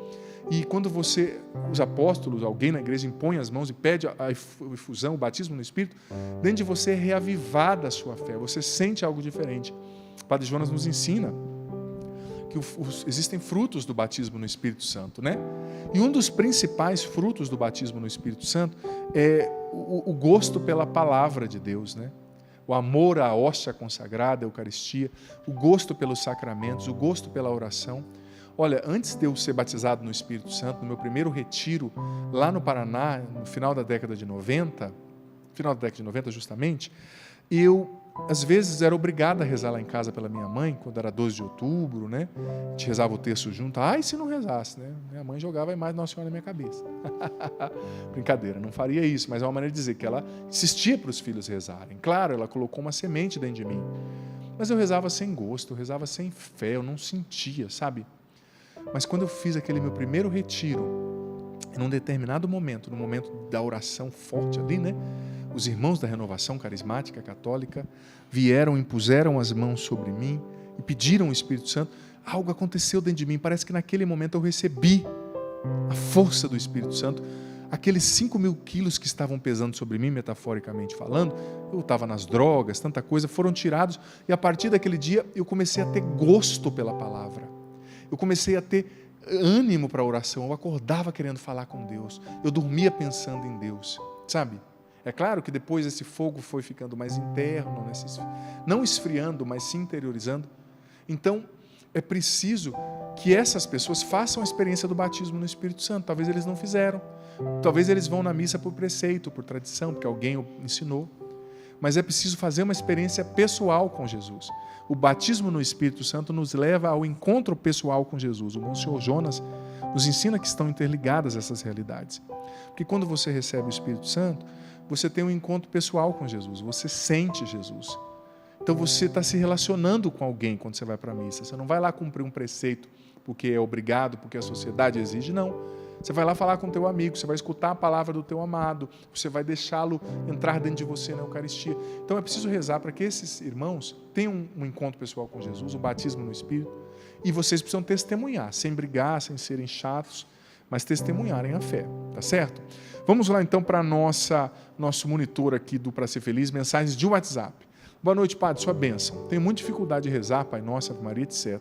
E quando os apóstolos, alguém na igreja impõe as mãos e pede a efusão, o batismo no Espírito, dentro de você é reavivada a sua fé, você sente algo diferente. O Padre Jonas nos ensina que existem frutos do batismo no Espírito Santo, né? E um dos principais frutos do batismo no Espírito Santo é o gosto pela palavra de Deus, né? O amor à hóstia consagrada, à Eucaristia, o gosto pelos sacramentos, o gosto pela oração. Olha, antes de eu ser batizado no Espírito Santo, no meu primeiro retiro, lá no Paraná, no final da década de 90, justamente, eu, às vezes, era obrigado a rezar lá em casa pela minha mãe, quando era 12 de outubro, né? A gente rezava o terço junto. Ai, se não rezasse, né? Minha mãe jogava a imagem de Nossa Senhora na minha cabeça. Brincadeira, não faria isso, mas é uma maneira de dizer que ela insistia para os filhos rezarem. Claro, ela colocou uma semente dentro de mim. Mas eu rezava sem gosto, eu rezava sem fé, eu não sentia, sabe? Mas quando eu fiz aquele meu primeiro retiro, num determinado momento, no momento da oração forte ali, né? Os irmãos da Renovação Carismática Católica vieram, impuseram as mãos sobre mim e pediram o Espírito Santo. Algo aconteceu dentro de mim, parece que naquele momento eu recebi a força do Espírito Santo. Aqueles 5.000 quilos que estavam pesando sobre mim, metaforicamente falando, eu estava nas drogas, tanta coisa, foram tirados, e a partir daquele dia eu comecei a ter gosto pela palavra. Eu comecei a ter ânimo para a oração, eu acordava querendo falar com Deus, eu dormia pensando em Deus, sabe? É claro que depois esse fogo foi ficando mais interno, não esfriando, mas se interiorizando. Então, é preciso que essas pessoas façam a experiência do batismo no Espírito Santo. Talvez eles não fizeram, talvez eles vão na missa por preceito, por tradição, porque alguém o ensinou. Mas é preciso fazer uma experiência pessoal com Jesus. O batismo no Espírito Santo nos leva ao encontro pessoal com Jesus. O Monsenhor Jonas nos ensina que estão interligadas essas realidades. Porque quando você recebe o Espírito Santo, você tem um encontro pessoal com Jesus, você sente Jesus. Então você está se relacionando com alguém quando você vai para a missa. Você não vai lá cumprir um preceito porque é obrigado, porque a sociedade exige, não. Você vai lá falar com o teu amigo, você vai escutar a palavra do teu amado, você vai deixá-lo entrar dentro de você na Eucaristia. Então é preciso rezar para que esses irmãos tenham um encontro pessoal com Jesus, um batismo no Espírito, e vocês precisam testemunhar, sem brigar, sem serem chatos, mas testemunharem a fé, tá certo? Vamos lá então para nosso monitor aqui do Pra Ser Feliz, mensagens de WhatsApp. Boa noite, Padre, sua bênção. Tenho muita dificuldade de rezar, Pai Nosso, Ave Maria, etc.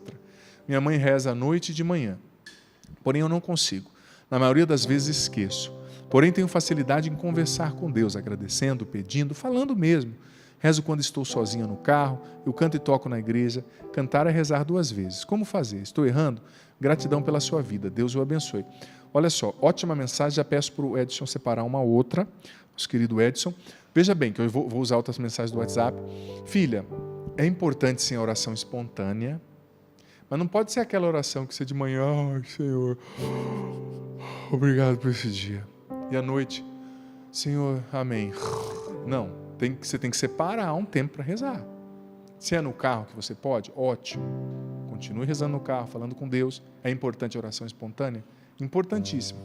Minha mãe reza à noite e de manhã, porém eu não consigo. Na maioria das vezes esqueço. Porém, tenho facilidade em conversar com Deus, agradecendo, pedindo, falando mesmo. Rezo quando estou sozinha no carro, eu canto e toco na igreja. Cantar é rezar 2 vezes. Como fazer? Estou errando? Gratidão pela sua vida. Deus o abençoe. Olha só, ótima mensagem. Já peço para o Edson separar uma outra. Nosso querido Edson. Veja bem, que eu vou usar outras mensagens do WhatsApp. Filha, é importante sim a oração espontânea, mas não pode ser aquela oração que você de manhã, ai, Senhor, obrigado por esse dia. E à noite, Senhor, amém. Não, você tem que separar um tempo para rezar. Se é no carro que você pode, ótimo. Continue rezando no carro, falando com Deus. É importante a oração espontânea? Importantíssimo.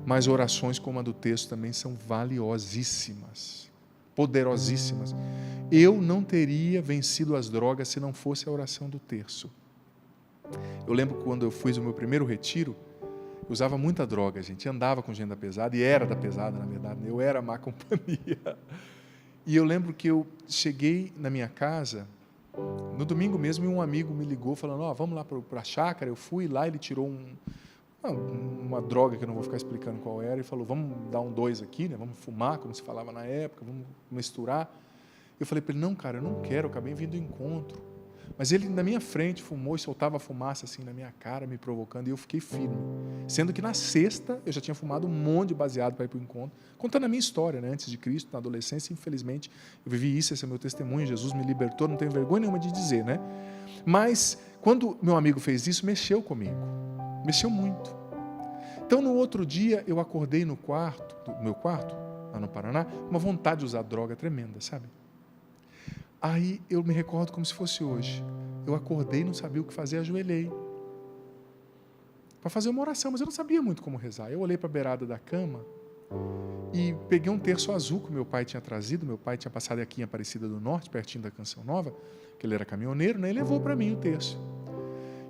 Mas orações como a do texto também são valiosíssimas, poderosíssimas. Eu não teria vencido as drogas se não fosse a oração do terço. Eu lembro quando eu fiz o meu primeiro retiro, eu usava muita droga, gente, andava com gente da pesada, e era da pesada, na verdade, eu era má companhia. E eu lembro que eu cheguei na minha casa, no domingo mesmo, e um amigo me ligou falando, vamos lá para a chácara. Eu fui lá, ele tirou uma droga que eu não vou ficar explicando qual era, e falou, vamos dar um 2 aqui, né? Vamos fumar, como se falava na época, vamos misturar. Eu falei para ele, não, cara, eu não quero, eu acabei vindo do encontro. Mas ele na minha frente fumou e soltava fumaça assim na minha cara, me provocando, e eu fiquei firme. Sendo que na sexta eu já tinha fumado um monte de baseado para ir para o encontro, contando a minha história, né? Antes de Cristo, na adolescência, infelizmente, eu vivi isso, esse é o meu testemunho, Jesus me libertou, não tenho vergonha nenhuma de dizer, né? Mas, quando meu amigo fez isso, mexeu comigo, mexeu muito. Então, no outro dia, eu acordei no meu quarto, lá no Paraná, uma vontade de usar droga tremenda, sabe? Aí eu me recordo como se fosse hoje. Eu acordei, não sabia o que fazer, ajoelhei para fazer uma oração, mas eu não sabia muito como rezar. Eu olhei para a beirada da cama e peguei um terço azul que meu pai tinha trazido. Meu pai tinha passado aqui em Aparecida do Norte, pertinho da Canção Nova, que ele era caminhoneiro, né? Ele levou para mim o terço.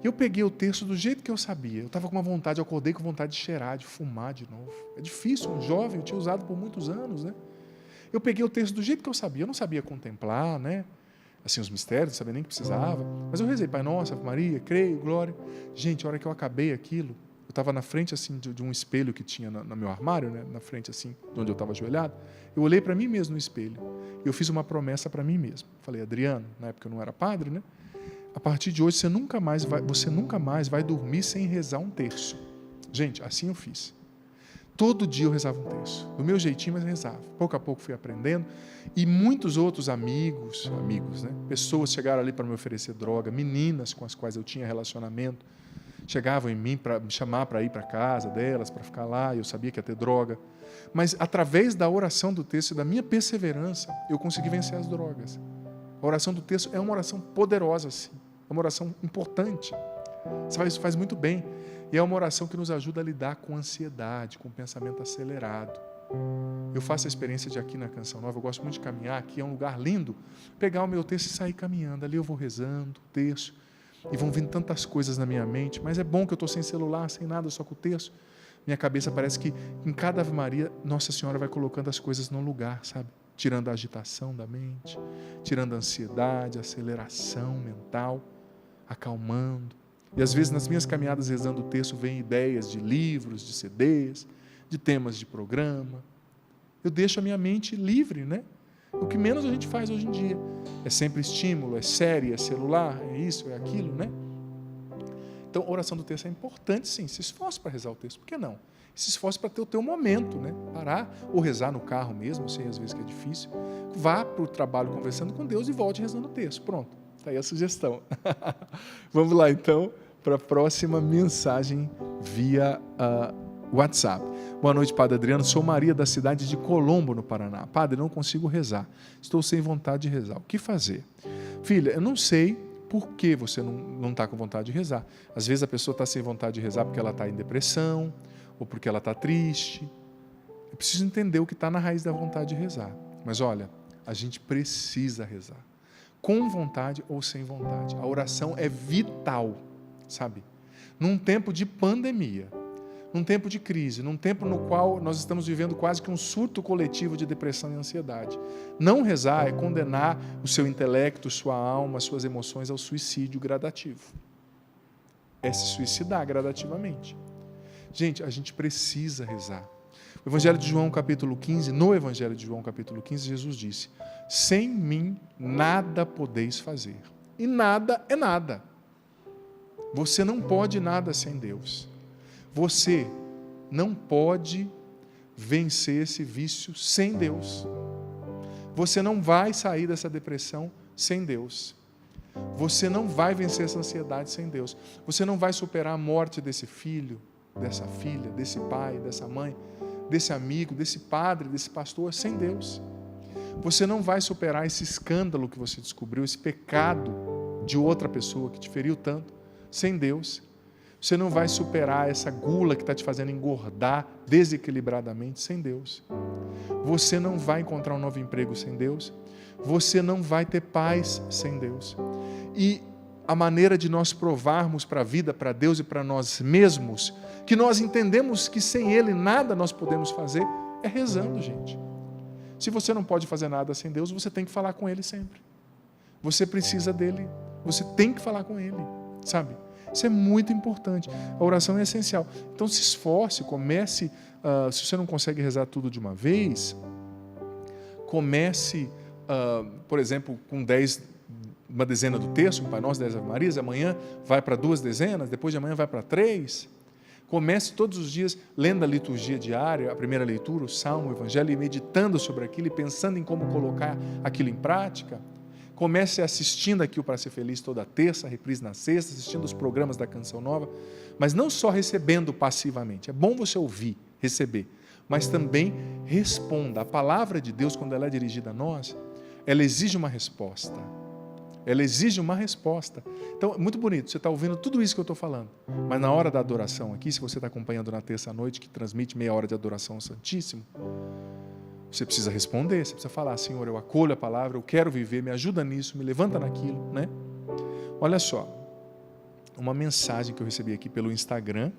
Eu peguei o terço do jeito que eu sabia. Eu estava com uma vontade, eu acordei com vontade de cheirar, de fumar de novo. É difícil, um jovem, eu tinha usado por muitos anos, né? Eu peguei o terço do jeito que eu sabia. Eu não sabia contemplar, né? Assim, os mistérios, não sabia nem que precisava. Mas eu rezei, Pai Nosso, Ave Maria, creio, glória. Gente, a hora que eu acabei aquilo, eu estava na frente, assim, de um espelho que tinha no meu armário, né? Na frente, assim, de onde eu estava ajoelhado. Eu olhei para mim mesmo no espelho. E eu fiz uma promessa para mim mesmo. Falei, Adriano, na época eu não era padre, né? A partir de hoje, você nunca mais vai dormir sem rezar um terço. Gente, assim eu fiz. Todo dia eu rezava um terço. Do meu jeitinho, mas rezava. Pouco a pouco fui aprendendo. E muitos outros amigos, né? Pessoas chegaram ali para me oferecer droga, meninas com as quais eu tinha relacionamento, chegavam em mim para me chamar para ir para casa delas, para ficar lá, e eu sabia que ia ter droga. Mas através da oração do terço e da minha perseverança, eu consegui vencer as drogas. A oração do terço é uma oração poderosa, sim. É uma oração importante. Isso faz muito bem. E é uma oração que nos ajuda a lidar com ansiedade, com pensamento acelerado. Eu faço a experiência de aqui na Canção Nova, eu gosto muito de caminhar, aqui é um lugar lindo. Pegar o meu texto e sair caminhando. Ali eu vou rezando, o terço, e vão vindo tantas coisas na minha mente, mas é bom que eu estou sem celular, sem nada, só com o terço. Minha cabeça parece que em cada Ave Maria, Nossa Senhora vai colocando as coisas no lugar, sabe? Tirando a agitação da mente, tirando a ansiedade, a aceleração mental, acalmando. E às vezes nas minhas caminhadas rezando o texto vem ideias de livros, de CDs, de temas de programa. Eu deixo a minha mente livre, né? O que menos a gente faz hoje em dia é sempre estímulo, é série, é celular, é isso, é aquilo, né? Então a oração do texto é importante, sim. Se esforce para rezar o texto, por que não? Se esforce para ter o teu momento, né? Parar ou rezar no carro mesmo, eu sei às vezes que é difícil. Vá para o trabalho conversando com Deus e volte rezando o texto. Pronto. Está aí a sugestão. Vamos lá, então, para a próxima mensagem via WhatsApp. Boa noite, Padre Adriano. Sou Maria, da cidade de Colombo, no Paraná. Padre, não consigo rezar. Estou sem vontade de rezar. O que fazer? Filha, eu não sei por que você não está com vontade de rezar. Às vezes a pessoa está sem vontade de rezar porque ela está em depressão ou porque ela está triste. Eu preciso entender o que está na raiz da vontade de rezar. Mas olha, a gente precisa rezar. Com vontade ou sem vontade. A oração é vital, sabe? Num tempo de pandemia, num tempo de crise, num tempo no qual nós estamos vivendo quase que um surto coletivo de depressão e ansiedade. Não rezar é condenar o seu intelecto, sua alma, suas emoções ao suicídio gradativo. É se suicidar gradativamente. Gente, a gente precisa rezar. O Evangelho de João, capítulo 15, no Evangelho de João, capítulo 15, Jesus disse: sem mim nada podeis fazer. E nada é nada. Você não pode nada sem Deus. Você não pode vencer esse vício sem Deus. Você não vai sair dessa depressão sem Deus. Você não vai vencer essa ansiedade sem Deus. Você não vai superar a morte desse filho, dessa filha, desse pai, dessa mãe, desse amigo, desse padre, desse pastor, sem Deus. Você não vai superar esse escândalo que você descobriu, esse pecado de outra pessoa que te feriu tanto, sem Deus. Você não vai superar essa gula que está te fazendo engordar desequilibradamente, sem Deus. Você não vai encontrar um novo emprego sem Deus. Você não vai ter paz sem Deus. E a maneira de nós provarmos para a vida, para Deus e para nós mesmos, que nós entendemos que sem Ele nada nós podemos fazer, é rezando, gente. Se você não pode fazer nada sem Deus, você tem que falar com Ele sempre. Você precisa dEle, você tem que falar com Ele, sabe? Isso é muito importante. A oração é essencial. Então se esforce, comece, se você não consegue rezar tudo de uma vez, comece, por exemplo, com 10, uma dezena do terço, um Pai Nosso, 10 Ave Marias, amanhã vai para 2 dezenas, depois de amanhã vai para 3. Comece todos os dias lendo a liturgia diária, a primeira leitura, o Salmo, o Evangelho, e meditando sobre aquilo e pensando em como colocar aquilo em prática. Comece assistindo aqui o Para Ser Feliz toda terça, reprise na sexta, assistindo os programas da Canção Nova, mas não só recebendo passivamente. É bom você ouvir, receber, mas também responda. A palavra de Deus, quando ela é dirigida a nós, ela exige uma resposta. Ela exige uma resposta. Então, é muito bonito, você está ouvindo tudo isso que eu estou falando, mas na hora da adoração aqui, se você está acompanhando na terça-noite, que transmite meia hora de adoração ao Santíssimo, você precisa responder, você precisa falar: Senhor, eu acolho a palavra, eu quero viver, me ajuda nisso, me levanta naquilo, né? Olha só, uma mensagem que eu recebi aqui pelo Instagram,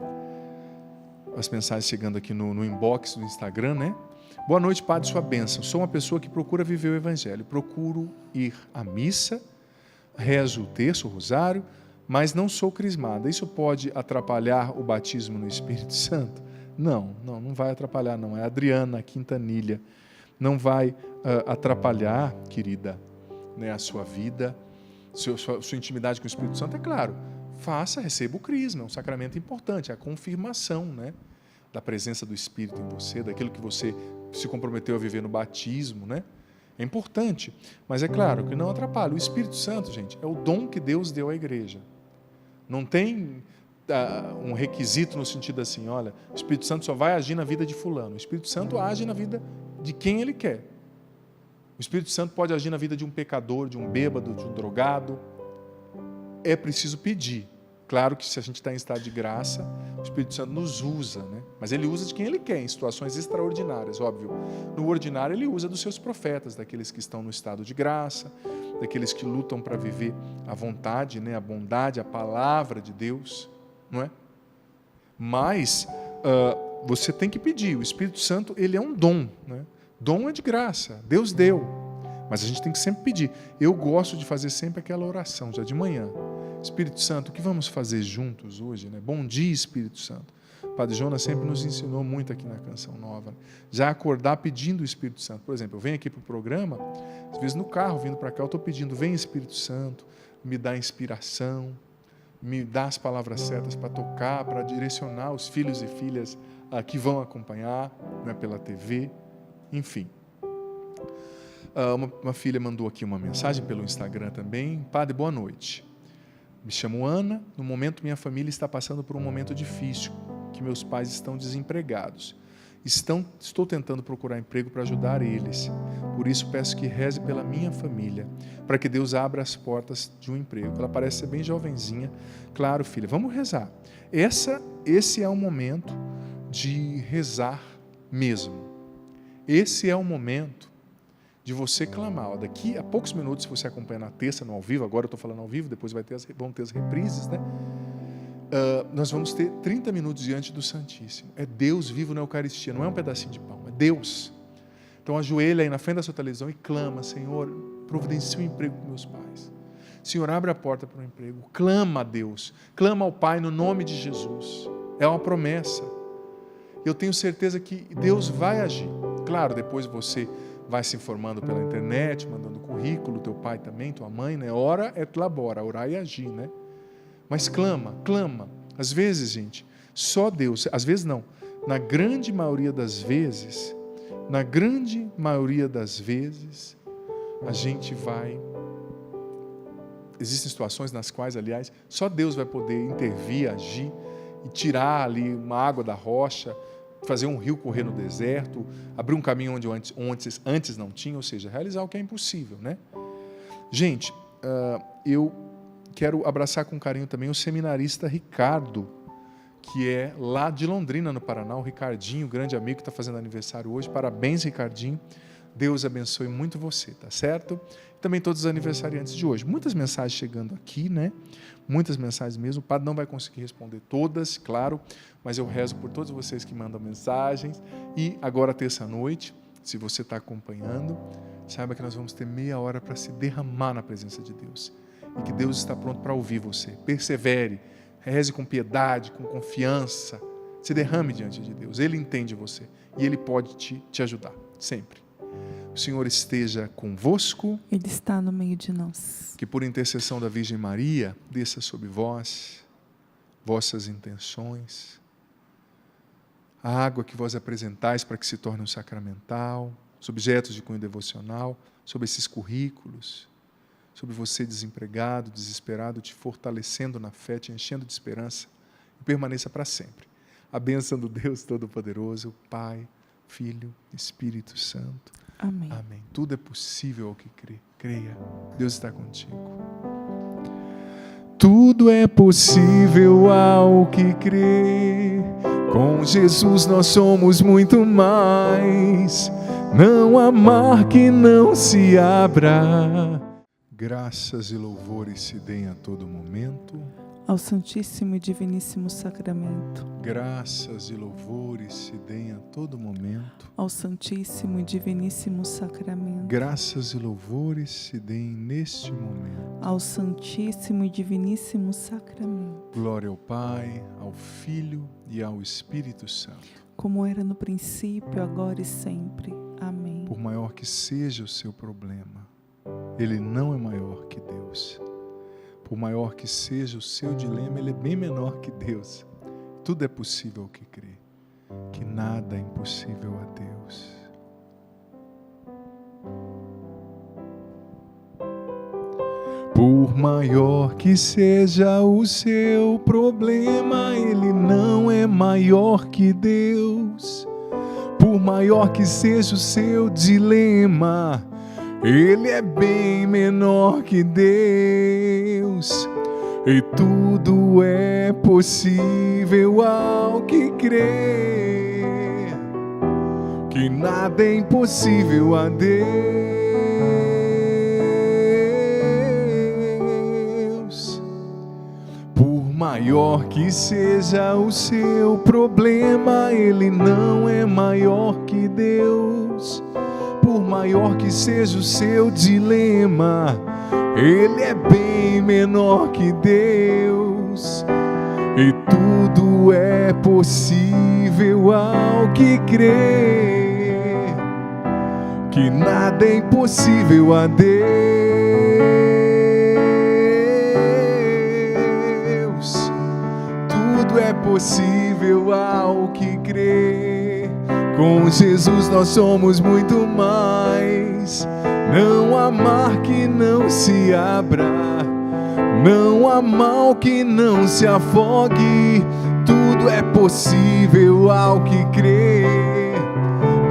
as mensagens chegando aqui no inbox do Instagram, né? Boa noite, Padre, sua bênção. Sou uma pessoa que procura viver o Evangelho, procuro ir à missa, rezo o terço, o rosário, mas não sou crismada. Isso pode atrapalhar o batismo no Espírito Santo? Não vai atrapalhar, não. É a Adriana Quintanilha. Não vai atrapalhar, querida, né, a sua vida, sua intimidade com o Espírito Santo. É claro, receba o crisma, é um sacramento importante, é a confirmação, né, da presença do Espírito em você, daquilo que você se comprometeu a viver no batismo, né? É importante, mas é claro que não atrapalha. O Espírito Santo, gente, é o dom que Deus deu à igreja. Não tem um requisito no sentido assim: olha, o Espírito Santo só vai agir na vida de fulano. O Espírito Santo age na vida de quem ele quer. O Espírito Santo pode agir na vida de um pecador, de um bêbado, de um drogado. É preciso pedir. Claro que se a gente está em estado de graça, o Espírito Santo nos usa, né? Mas ele usa de quem ele quer, em situações extraordinárias, óbvio. No ordinário, ele usa dos seus profetas, daqueles que estão no estado de graça, daqueles que lutam para viver a vontade, né? A bondade, a palavra de Deus, não é? Mas você tem que pedir. O Espírito Santo, ele é um dom, né? Dom é de graça, Deus deu. Mas a gente tem que sempre pedir. Eu gosto de fazer sempre aquela oração, já de manhã. Espírito Santo, o que vamos fazer juntos hoje, né? Bom dia, Espírito Santo. O Padre Jonas sempre nos ensinou muito aqui na Canção Nova. Já acordar pedindo o Espírito Santo. Por exemplo, eu venho aqui para o programa, às vezes no carro, vindo para cá, eu estou pedindo: vem, Espírito Santo, me dá inspiração, me dá as palavras certas para tocar, para direcionar os filhos e filhas que vão acompanhar, né, pela TV, enfim. Uma filha mandou aqui uma mensagem pelo Instagram também: Padre, boa noite. Me chamo Ana. No momento, minha família está passando por um momento difícil, que meus pais estão desempregados. Estou tentando procurar emprego para ajudar eles. Por isso, peço que reze pela minha família, para que Deus abra as portas de um emprego. Ela parece ser bem jovenzinha. Claro, filha, vamos rezar. Esse é o momento de rezar mesmo. Esse é o momento de você clamar. Daqui a poucos minutos, se você acompanha na terça, no ao vivo, agora eu estou falando ao vivo, depois vão ter as reprises, né? Nós vamos ter 30 minutos diante do Santíssimo. É Deus vivo na Eucaristia, não é um pedacinho de pão, é Deus. Então ajoelha aí na frente da sua televisão e clama: Senhor, providencia um emprego para meus pais. Senhor, abre a porta para o emprego. Clama a Deus, clama ao Pai no nome de Jesus. É uma promessa. Eu tenho certeza que Deus vai agir. Claro, depois você vai se informando pela internet, mandando currículo, teu pai também, tua mãe, né? Ora et labora, orar e agir, né? Mas clama. Às vezes, gente, só Deus, às vezes não, na grande maioria das vezes, a gente vai... Existem situações nas quais, aliás, só Deus vai poder intervir, agir e tirar ali uma água da rocha, fazer um rio correr no deserto, abrir um caminho onde antes não tinha, ou seja, realizar o que é impossível, né? Gente, eu quero abraçar com carinho também o seminarista Ricardo, que é lá de Londrina, no Paraná, o Ricardinho, grande amigo que está fazendo aniversário hoje. Parabéns, Ricardinho. Deus abençoe muito você, tá certo? E também todos os aniversariantes de hoje. Muitas mensagens chegando aqui, né? Muitas mensagens mesmo. O padre não vai conseguir responder todas, claro, mas eu rezo por todos vocês que mandam mensagens. E agora, terça-noite, se você está acompanhando, saiba que nós vamos ter meia hora para se derramar na presença de Deus. E que Deus está pronto para ouvir você. Persevere, reze com piedade, com confiança. Se derrame diante de Deus. Ele entende você e Ele pode te ajudar, sempre. O Senhor esteja convosco. Ele está no meio de nós. Que por intercessão da Virgem Maria, desça sobre vós, vossas intenções, a água que vós apresentais para que se torne um sacramental, os objetos de cunho devocional, sobre esses currículos, sobre você desempregado, desesperado, te fortalecendo na fé, te enchendo de esperança, e permaneça para sempre. A bênção do Deus Todo-Poderoso, Pai, Filho, Espírito Santo. Amém. Amém. Tudo é possível ao que crê. Creia. Deus está contigo. Tudo é possível ao que crê. Com Jesus nós somos muito mais. Não há mar que não se abra. Graças e louvores se deem a todo momento. Ao Santíssimo e Diviníssimo Sacramento. Graças e louvores se deem a todo momento. Ao Santíssimo e Diviníssimo Sacramento. Graças e louvores se deem neste momento. Ao Santíssimo e Diviníssimo Sacramento. Glória ao Pai, ao Filho e ao Espírito Santo. Como era no princípio, agora e sempre. Amém. Por maior que seja o seu problema, ele não é maior que Deus. Por maior que seja o seu dilema, ele é bem menor que Deus. Tudo é possível ao que crê, que nada é impossível a Deus. Por maior que seja o seu problema, ele não é maior que Deus. Por maior que seja o seu dilema, ele é bem menor que Deus. E tudo é possível ao que crê, que nada é impossível a Deus. Por maior que seja o seu problema, ele não é maior que Deus. Por maior que seja o seu dilema, ele é bem menor que Deus. E tudo é possível ao que crê, que nada é impossível a Deus. Tudo é possível ao que crê. Com Jesus nós somos muito mais. Não há mar que não se abra, não há mal que não se afogue. Tudo é possível ao que crê.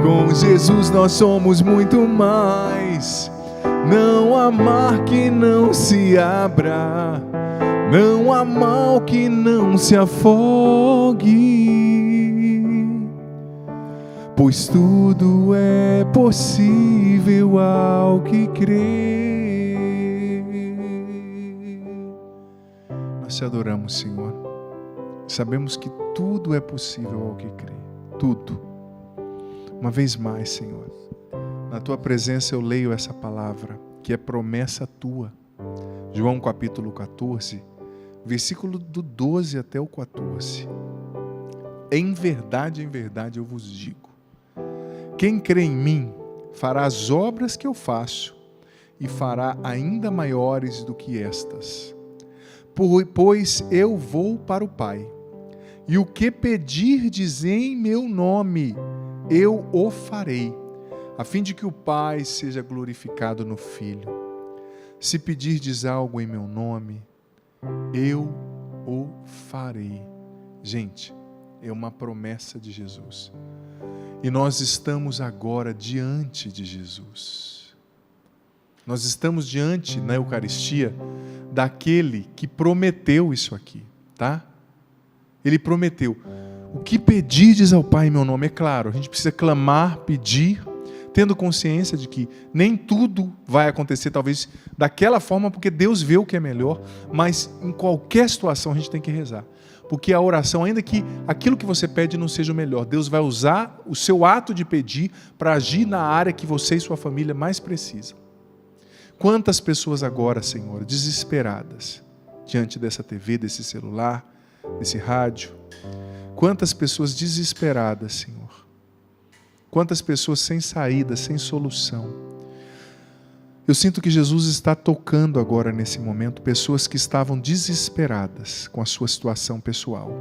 Com Jesus nós somos muito mais. Não há mar que não se abra, não há mal que não se afogue. Pois tudo é possível ao que crê. Nós te adoramos, Senhor. Sabemos que tudo é possível ao que crê. Tudo. Uma vez mais, Senhor, na Tua presença eu leio essa palavra, que é promessa Tua. João capítulo 14, versículo do 12 até o 14. Em verdade eu vos digo, quem crê em mim fará as obras que eu faço e fará ainda maiores do que estas. Pois eu vou para o Pai, e o que pedirdes em meu nome, eu o farei, a fim de que o Pai seja glorificado no Filho. Se pedirdes algo em meu nome, eu o farei. Gente, é uma promessa de Jesus. E nós estamos agora diante de Jesus. Nós estamos diante, na Eucaristia, daquele que prometeu isso aqui, tá? Ele prometeu. O que pedirdes ao Pai em meu nome? É claro, a gente precisa clamar, pedir, tendo consciência de que nem tudo vai acontecer, talvez, daquela forma, porque Deus vê o que é melhor, mas em qualquer situação a gente tem que rezar. Porque a oração, ainda que aquilo que você pede não seja o melhor, Deus vai usar o seu ato de pedir para agir na área que você e sua família mais precisam. Quantas pessoas agora, Senhor, desesperadas, diante dessa TV, desse celular, desse rádio. Quantas pessoas desesperadas, Senhor. Quantas pessoas sem saída, sem solução. Eu sinto que Jesus está tocando agora nesse momento pessoas que estavam desesperadas com a sua situação pessoal.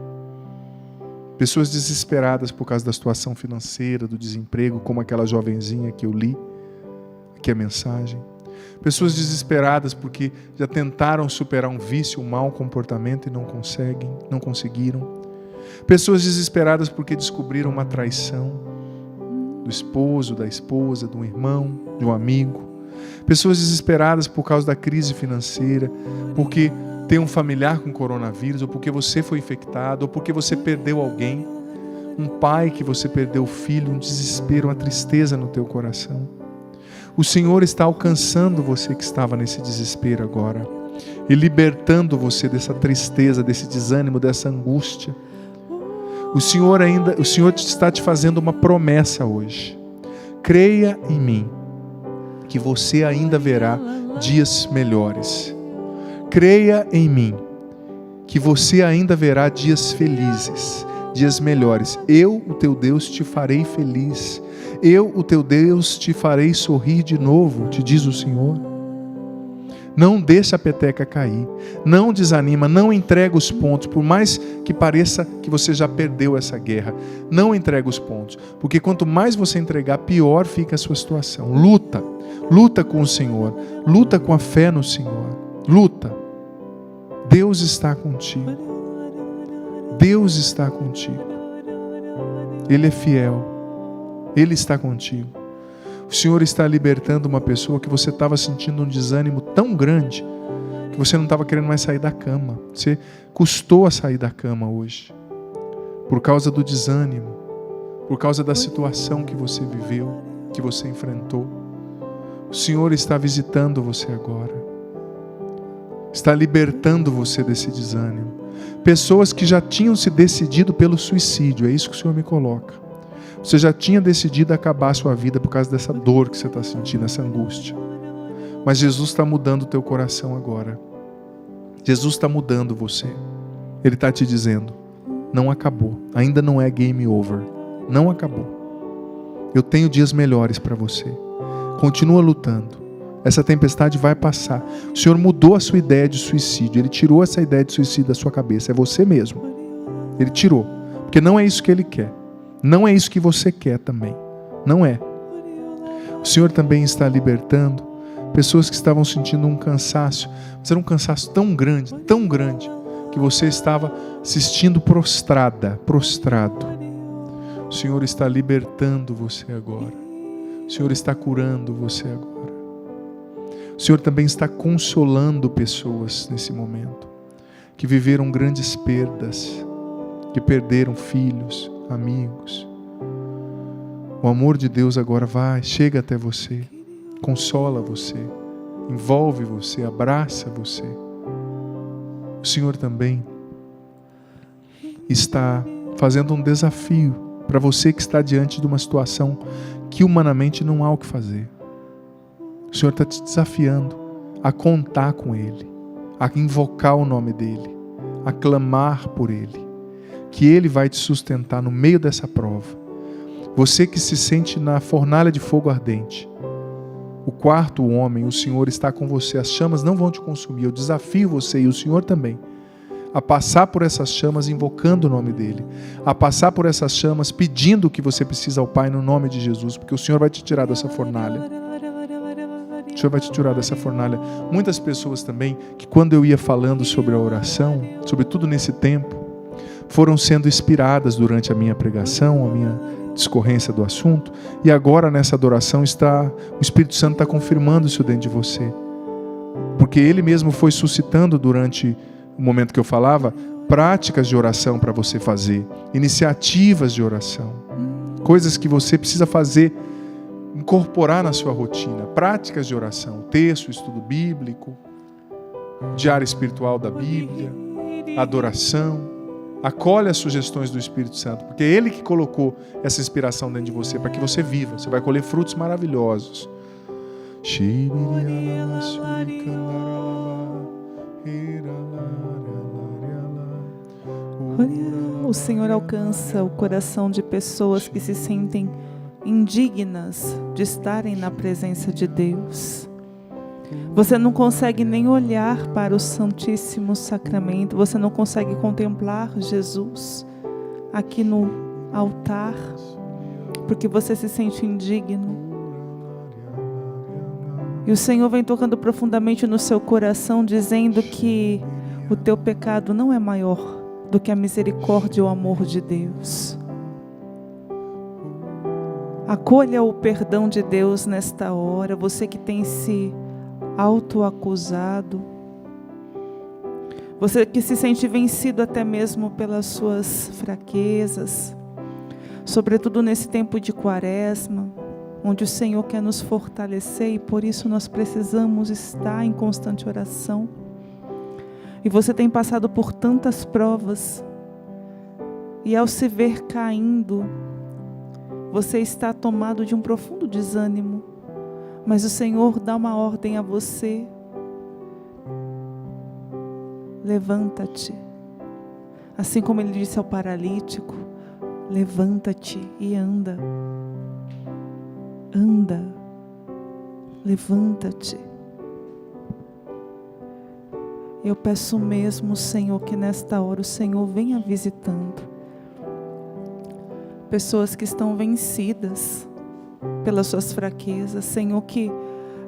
Pessoas desesperadas por causa da situação financeira, do desemprego, como aquela jovenzinha que eu li, aqui a mensagem. Pessoas desesperadas porque já tentaram superar um vício, um mau comportamento e não conseguiram. Pessoas desesperadas porque descobriram uma traição do esposo, da esposa, de um irmão, de um amigo. Pessoas desesperadas por causa da crise financeira, porque tem um familiar com coronavírus, ou porque você foi infectado, ou porque você perdeu alguém. Um pai que você perdeu o filho, um desespero, uma tristeza no teu coração. O Senhor está alcançando você que estava nesse desespero agora e libertando você dessa tristeza, desse desânimo, dessa angústia. O Senhor está te fazendo uma promessa hoje. Creia em mim, que você ainda verá dias melhores. Creia em mim, que você ainda verá dias felizes, dias melhores. Eu, o teu Deus, te farei feliz. Eu, o teu Deus, te farei sorrir de novo, te diz o Senhor. Não deixa a peteca cair, não desanima, não entrega os pontos, por mais que pareça que você já perdeu essa guerra. Não entrega os pontos, porque quanto mais você entregar, pior fica a sua situação. Luta com o Senhor, luta com a fé no Senhor, luta. Deus está contigo, Deus está contigo, Ele é fiel. Ele está contigo. O Senhor está libertando uma pessoa que você estava sentindo um desânimo tão grande que você não estava querendo mais sair da cama. Você custou a sair da cama hoje por causa do desânimo, por causa da situação que você viveu, que você enfrentou. O Senhor está visitando você agora. Está libertando você desse desânimo. Pessoas que já tinham se decidido pelo suicídio, é isso que o Senhor me coloca. Você já tinha decidido acabar a sua vida por causa dessa dor que você está sentindo, essa angústia. Mas Jesus está mudando o teu coração agora. Jesus está mudando você. Ele está te dizendo, não acabou, ainda não é game over. Não acabou. Eu tenho dias melhores para você. Continua lutando. Essa tempestade vai passar. O Senhor mudou a sua ideia de suicídio. Ele tirou essa ideia de suicídio da sua cabeça. É você mesmo. Ele tirou. Porque não é isso que Ele quer. Não é isso que você quer também. Não é. O Senhor também está libertando pessoas que estavam sentindo um cansaço. Mas era um cansaço tão grande, que você estava se sentindo prostrado. O Senhor está libertando você agora. O Senhor está curando você agora. O Senhor também está consolando pessoas nesse momento, que viveram grandes perdas, que perderam filhos, amigos. O amor de Deus agora chega até você, consola você, envolve você, abraça você. O Senhor também está fazendo um desafio para você que está diante de uma situação que humanamente não há o que fazer. O Senhor está te desafiando a contar com Ele, a invocar o nome dEle, a clamar por Ele, que Ele vai te sustentar no meio dessa prova. Você que se sente na fornalha de fogo ardente, o quarto homem, o Senhor está com você, as chamas não vão te consumir. Eu desafio você e o Senhor também a passar por essas chamas invocando o nome dEle, a passar por essas chamas pedindo o que você precisa ao Pai no nome de Jesus, porque o Senhor vai te tirar dessa fornalha. O Senhor vai te tirar dessa fornalha. Muitas pessoas também, que quando eu ia falando sobre a oração, sobretudo nesse tempo, foram sendo inspiradas durante a minha pregação, a minha discorrência do assunto, e agora nessa adoração o Espírito Santo está confirmando isso dentro de você, porque Ele mesmo foi suscitando durante o momento que eu falava, práticas de oração para você fazer, iniciativas de oração, coisas que você precisa fazer, incorporar na sua rotina, práticas de oração, texto, estudo bíblico, diário espiritual da Bíblia, adoração. Acolhe as sugestões do Espírito Santo, porque é Ele que colocou essa inspiração dentro de você, para que você viva. Você vai colher frutos maravilhosos. O Senhor alcança o coração de pessoas que se sentem indignas de estarem na presença de Deus. Você não consegue nem olhar para o Santíssimo Sacramento, você não consegue contemplar Jesus aqui no altar, porque você se sente indigno. E o Senhor vem tocando profundamente no seu coração, dizendo que o teu pecado não é maior do que a misericórdia e o amor de Deus. Acolha o perdão de Deus nesta hora, você que tem se autoacusado, você que se sente vencido até mesmo pelas suas fraquezas, sobretudo nesse tempo de quaresma, onde o Senhor quer nos fortalecer e por isso nós precisamos estar em constante oração. E você tem passado por tantas provas, e ao se ver caindo, você está tomado de um profundo desânimo, mas o Senhor dá uma ordem a você: levanta-te. Assim como Ele disse ao paralítico: levanta-te e anda. Anda, levanta-te. Eu peço mesmo, Senhor, que nesta hora o Senhor venha visitando pessoas que estão vencidas pelas suas fraquezas. Senhor, que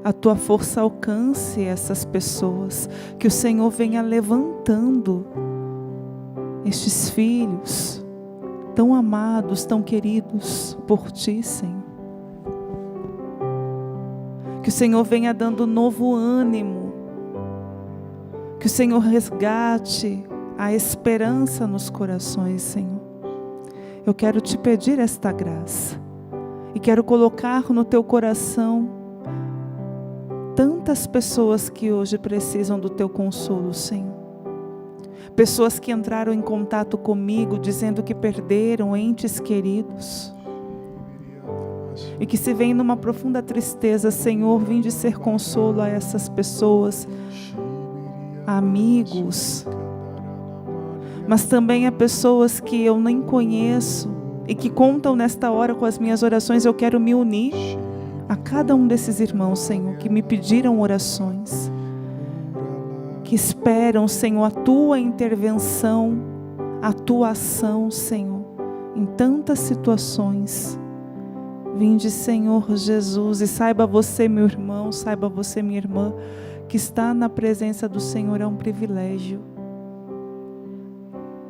a tua força alcance essas pessoas, que o Senhor venha levantando estes filhos tão amados, tão queridos por ti, Senhor. Que o Senhor venha dando novo ânimo, que o Senhor resgate a esperança nos corações, Senhor. Eu quero te pedir esta graça e quero colocar no teu coração tantas pessoas que hoje precisam do teu consolo, Senhor. Pessoas que entraram em contato comigo dizendo que perderam entes queridos e que se veem numa profunda tristeza. Senhor, vinde ser consolo a essas pessoas, amigos, mas também a pessoas que eu nem conheço e que contam nesta hora com as minhas orações. Eu quero me unir a cada um desses irmãos, Senhor, que me pediram orações, que esperam, Senhor, a tua intervenção, a tua ação, Senhor, em tantas situações. Vinde, Senhor Jesus, e saiba você, meu irmão, saiba você, minha irmã, que estar na presença do Senhor é um privilégio.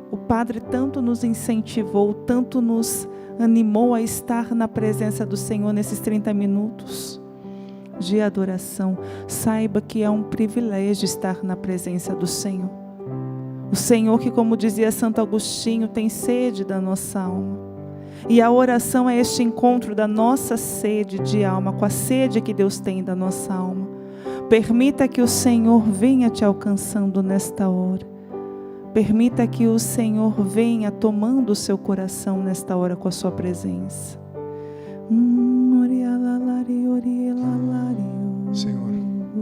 O Padre tanto nos incentivou, tanto nos animou a estar na presença do Senhor nesses 30 minutos de adoração. Saiba que é um privilégio estar na presença do Senhor. O Senhor que, como dizia Santo Agostinho, tem sede da nossa alma. E a oração é este encontro da nossa sede de alma com a sede que Deus tem da nossa alma. Permita que o Senhor venha te alcançando nesta hora. Permita que o Senhor venha tomando o seu coração nesta hora com a sua presença. Senhor,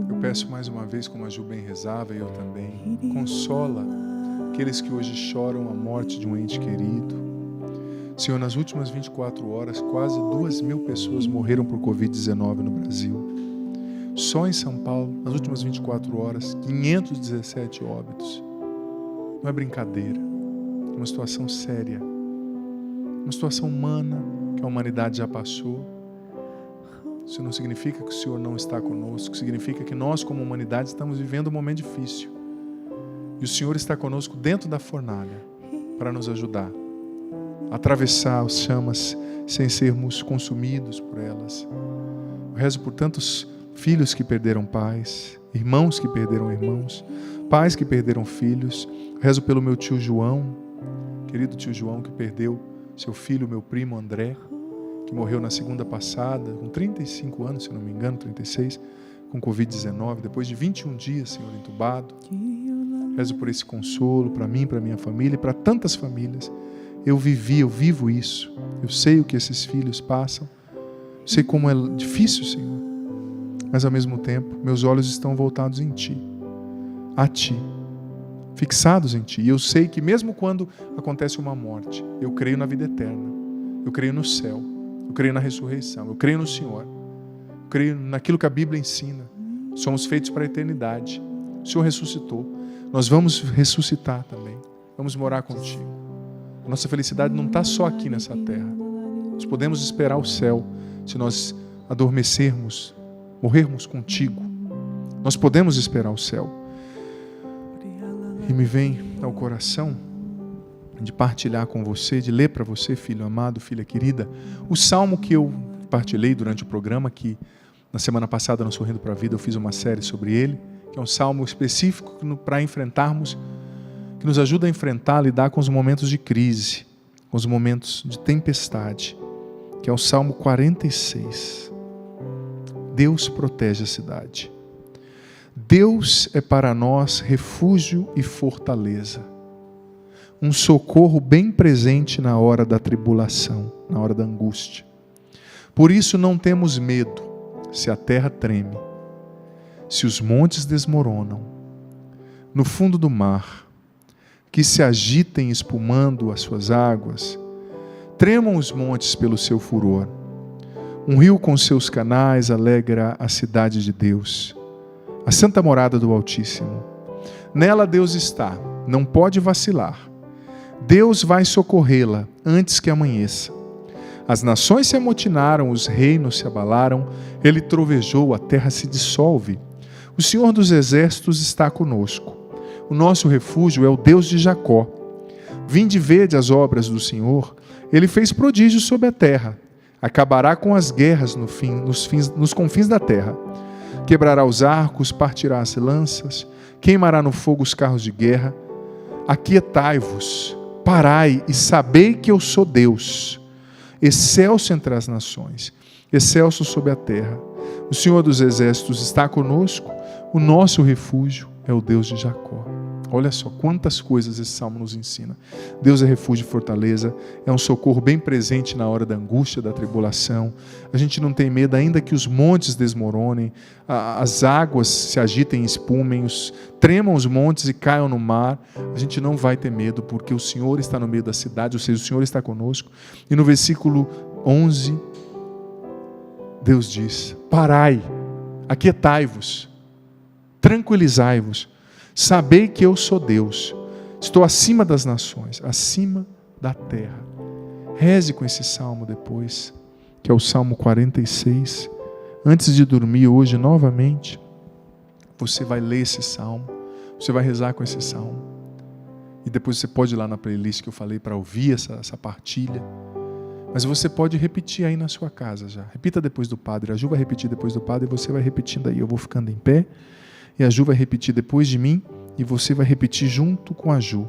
eu peço mais uma vez, como a Ju bem rezava e eu também, consola aqueles que hoje choram a morte de um ente querido. Senhor, nas últimas 24 horas, quase 2.000 pessoas morreram por Covid-19 no Brasil. Só em São Paulo, nas últimas 24 horas, 517 óbitos. Não é brincadeira, é uma situação séria, uma situação humana que a humanidade já passou. Isso não significa que o Senhor não está conosco, significa que nós, como humanidade, estamos vivendo um momento difícil. E o Senhor está conosco dentro da fornalha para nos ajudar a atravessar as chamas sem sermos consumidos por elas. Eu rezo por tantos filhos que perderam pais, irmãos que perderam irmãos, pais que perderam filhos. Eu rezo pelo meu tio João, querido tio João, que perdeu seu filho, meu primo André, que morreu na segunda passada, com 35 anos, se não me engano, 36, com Covid-19, depois de 21 dias, Senhor, entubado. Rezo por esse consolo, para mim, para minha família e para tantas famílias. Eu vivo isso. Eu sei o que esses filhos passam. Sei como é difícil, Senhor. Mas ao mesmo tempo, meus olhos estão voltados em Ti. A Ti. Fixados em Ti. E eu sei que mesmo quando acontece uma morte, eu creio na vida eterna. Eu creio no céu. Eu creio na ressurreição. Eu creio no Senhor. Eu creio naquilo que a Bíblia ensina. Somos feitos para a eternidade. O Senhor ressuscitou. Nós vamos ressuscitar também. Vamos morar contigo. A nossa felicidade não está só aqui nessa terra. Nós podemos esperar o céu se nós adormecermos morrermos contigo, nós podemos esperar o céu. E me vem ao coração de partilhar com você, de ler para você, filho amado, filha querida, o salmo que eu partilhei durante o programa, que na semana passada no Sorrindo para a Vida eu fiz uma série sobre ele, que é um salmo específico para enfrentarmos, que nos ajuda a enfrentar, lidar com os momentos de crise, com os momentos de tempestade, que é o Salmo 46. Deus protege a cidade. Deus é para nós refúgio e fortaleza, um socorro bem presente na hora da tribulação, na hora da angústia. Por isso não temos medo se a terra treme, se os montes desmoronam, no fundo do mar, que se agitem espumando as suas águas, tremam os montes pelo seu furor. Um rio com seus canais alegra a cidade de Deus, a santa morada do Altíssimo. Nela Deus está, não pode vacilar. Deus vai socorrê-la antes que amanheça. As nações se amotinaram, os reinos se abalaram, ele trovejou, a terra se dissolve. O Senhor dos exércitos está conosco. O nosso refúgio é o Deus de Jacó. Vinde e vede as obras do Senhor. Ele fez prodígios sobre a terra. Acabará com as guerras nos confins da terra. Quebrará os arcos, partirá as lanças, queimará no fogo os carros de guerra. Aquietai-vos, parai e sabei que eu sou Deus, excelso entre as nações, excelso sobre a terra. O Senhor dos exércitos está conosco, o nosso refúgio é o Deus de Jacó. Olha só quantas coisas esse salmo nos ensina. Deus é refúgio e fortaleza, é um socorro bem presente na hora da angústia, da tribulação. A gente não tem medo, ainda que os montes desmoronem, as águas se agitem e espumem, tremam os montes e caiam no mar. A gente não vai ter medo, porque o Senhor está no meio da cidade, ou seja, o Senhor está conosco. E no versículo 11, Deus diz: parai, aquietai-vos, tranquilizai-vos, sabei que eu sou Deus, estou acima das nações, acima da terra. Reze com esse salmo depois, que é o Salmo 46. Antes de dormir hoje novamente, você vai ler esse salmo, você vai rezar com esse salmo. E depois você pode ir lá na playlist que eu falei para ouvir essa partilha. Mas você pode repetir aí na sua casa já. Repita depois do padre. A Ju vai repetir depois do padre e você vai repetindo aí. Eu vou ficando em pé. E a Ju vai repetir depois de mim e você vai repetir junto com a Ju.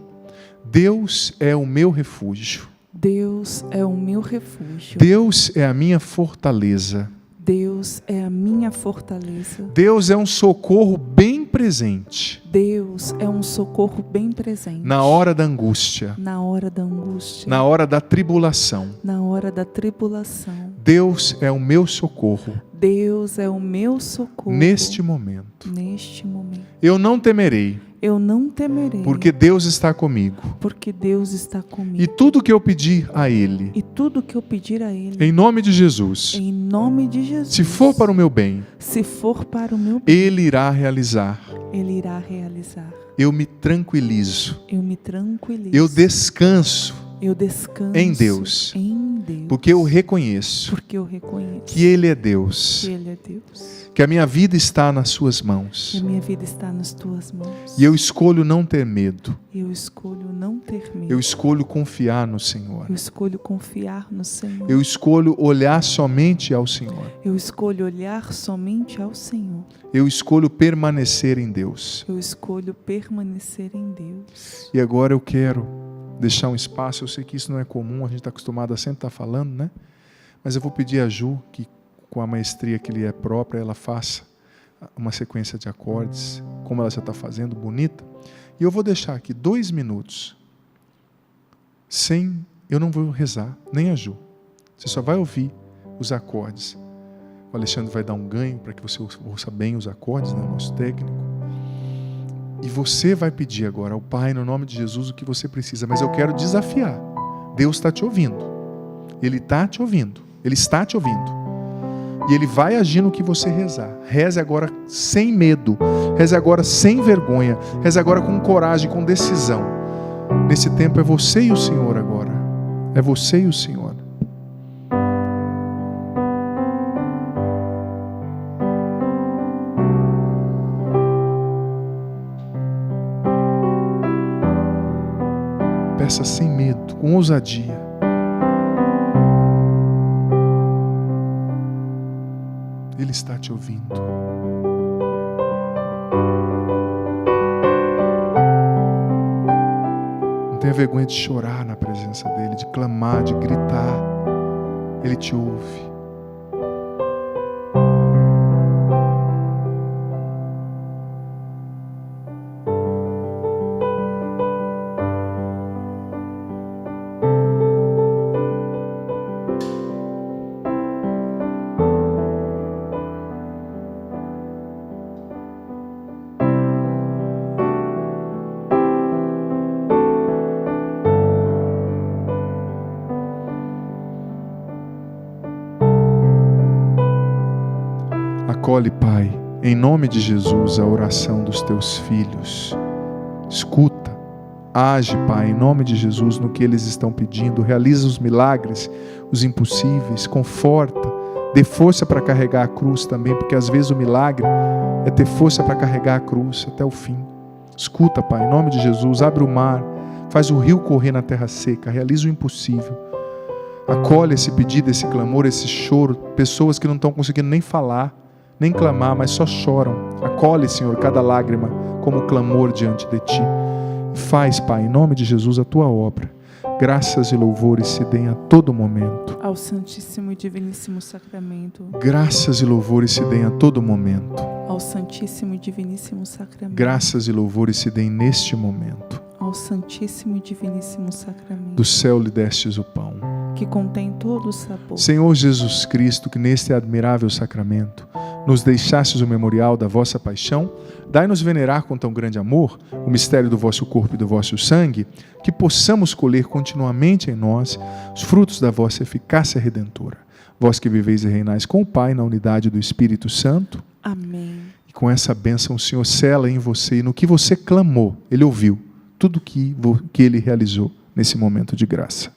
Deus é o meu refúgio. Deus é o meu refúgio. Deus é a minha fortaleza. Deus é a minha fortaleza. Deus é um socorro bem presente. Deus é um socorro bem presente. Na hora da angústia. Na hora da angústia. Na hora da tribulação. Na hora da tribulação. Deus é o meu socorro. Deus é o meu socorro. Neste momento. Neste momento. Eu não temerei. Eu não temerei. Porque Deus está comigo. Porque Deus está comigo. E tudo que eu pedir a Ele. E tudo que eu pedir a Ele. Em nome de Jesus. Em nome de Jesus. Se for para o meu bem. Se for para o meu bem. Ele irá realizar. Ele irá realizar. Eu me tranquilizo. Eu me tranquilizo. Eu descanso. Eu descanso em Deus. Em Deus. Porque eu reconheço. Porque eu reconheço. Que Ele é Deus. Que Ele é Deus. Que a minha vida está nas suas mãos. Que a minha vida está nas tuas mãos. E eu escolho não ter medo. Eu escolho não ter medo. Eu escolho confiar no Senhor. Eu escolho confiar no Senhor. Eu escolho olhar somente ao Senhor. Eu escolho olhar somente ao Senhor. Eu escolho permanecer em Deus. Eu escolho permanecer em Deus. E agora eu quero deixar um espaço. Eu sei que isso não é comum, a gente está acostumado a sempre estar falando, né? Mas eu vou pedir a Ju que, com a maestria que lhe é própria, ela faça uma sequência de acordes, como ela já está fazendo, bonita. E eu vou deixar aqui 2 minutos, eu não vou rezar, nem a Ju. Você só vai ouvir os acordes. O Alexandre vai dar um ganho para que você ouça bem os acordes, né, o nosso técnico. E você vai pedir agora ao Pai, no nome de Jesus, o que você precisa. Mas eu quero desafiar. Deus está te ouvindo. Ele está te ouvindo. Ele está te ouvindo. E Ele vai agir no que você rezar. Reze agora sem medo. Reze agora sem vergonha. Reze agora com coragem, com decisão. Nesse tempo é você e o Senhor agora. É você e o Senhor. Peça sem medo, com ousadia. Ele está te ouvindo. Não tenha vergonha de chorar na presença dele, de clamar, de gritar. Ele te ouve. Acolhe, Pai, em nome de Jesus, a oração dos teus filhos. Escuta, age, Pai, em nome de Jesus, no que eles estão pedindo. Realiza os milagres, os impossíveis, conforta, dê força para carregar a cruz também, porque às vezes o milagre é ter força para carregar a cruz até o fim. Escuta, Pai, em nome de Jesus, abre o mar, faz o rio correr na terra seca, realiza o impossível. Acolhe esse pedido, esse clamor, esse choro, pessoas que não estão conseguindo nem falar, nem clamar, mas só choram. Acolhe, Senhor, cada lágrima como clamor diante de Ti. Faz, Pai, em nome de Jesus, a Tua obra. Graças e louvores se deem a todo momento. Ao Santíssimo e Diviníssimo Sacramento. Graças e louvores se deem a todo momento. Ao Santíssimo e Diviníssimo Sacramento. Graças e louvores se deem neste momento. Ao Santíssimo e Diviníssimo Sacramento. Do céu lhe destes o pão, que contém todo o sabor. Senhor Jesus Cristo, que neste admirável sacramento nos deixastes o memorial da vossa paixão, dai-nos venerar com tão grande amor o mistério do vosso corpo e do vosso sangue, que possamos colher continuamente em nós os frutos da vossa eficácia redentora. Vós que viveis e reinais com o Pai na unidade do Espírito Santo. Amém. E com essa bênção o Senhor sela em você, e no que você clamou, Ele ouviu tudo que Ele realizou nesse momento de graça.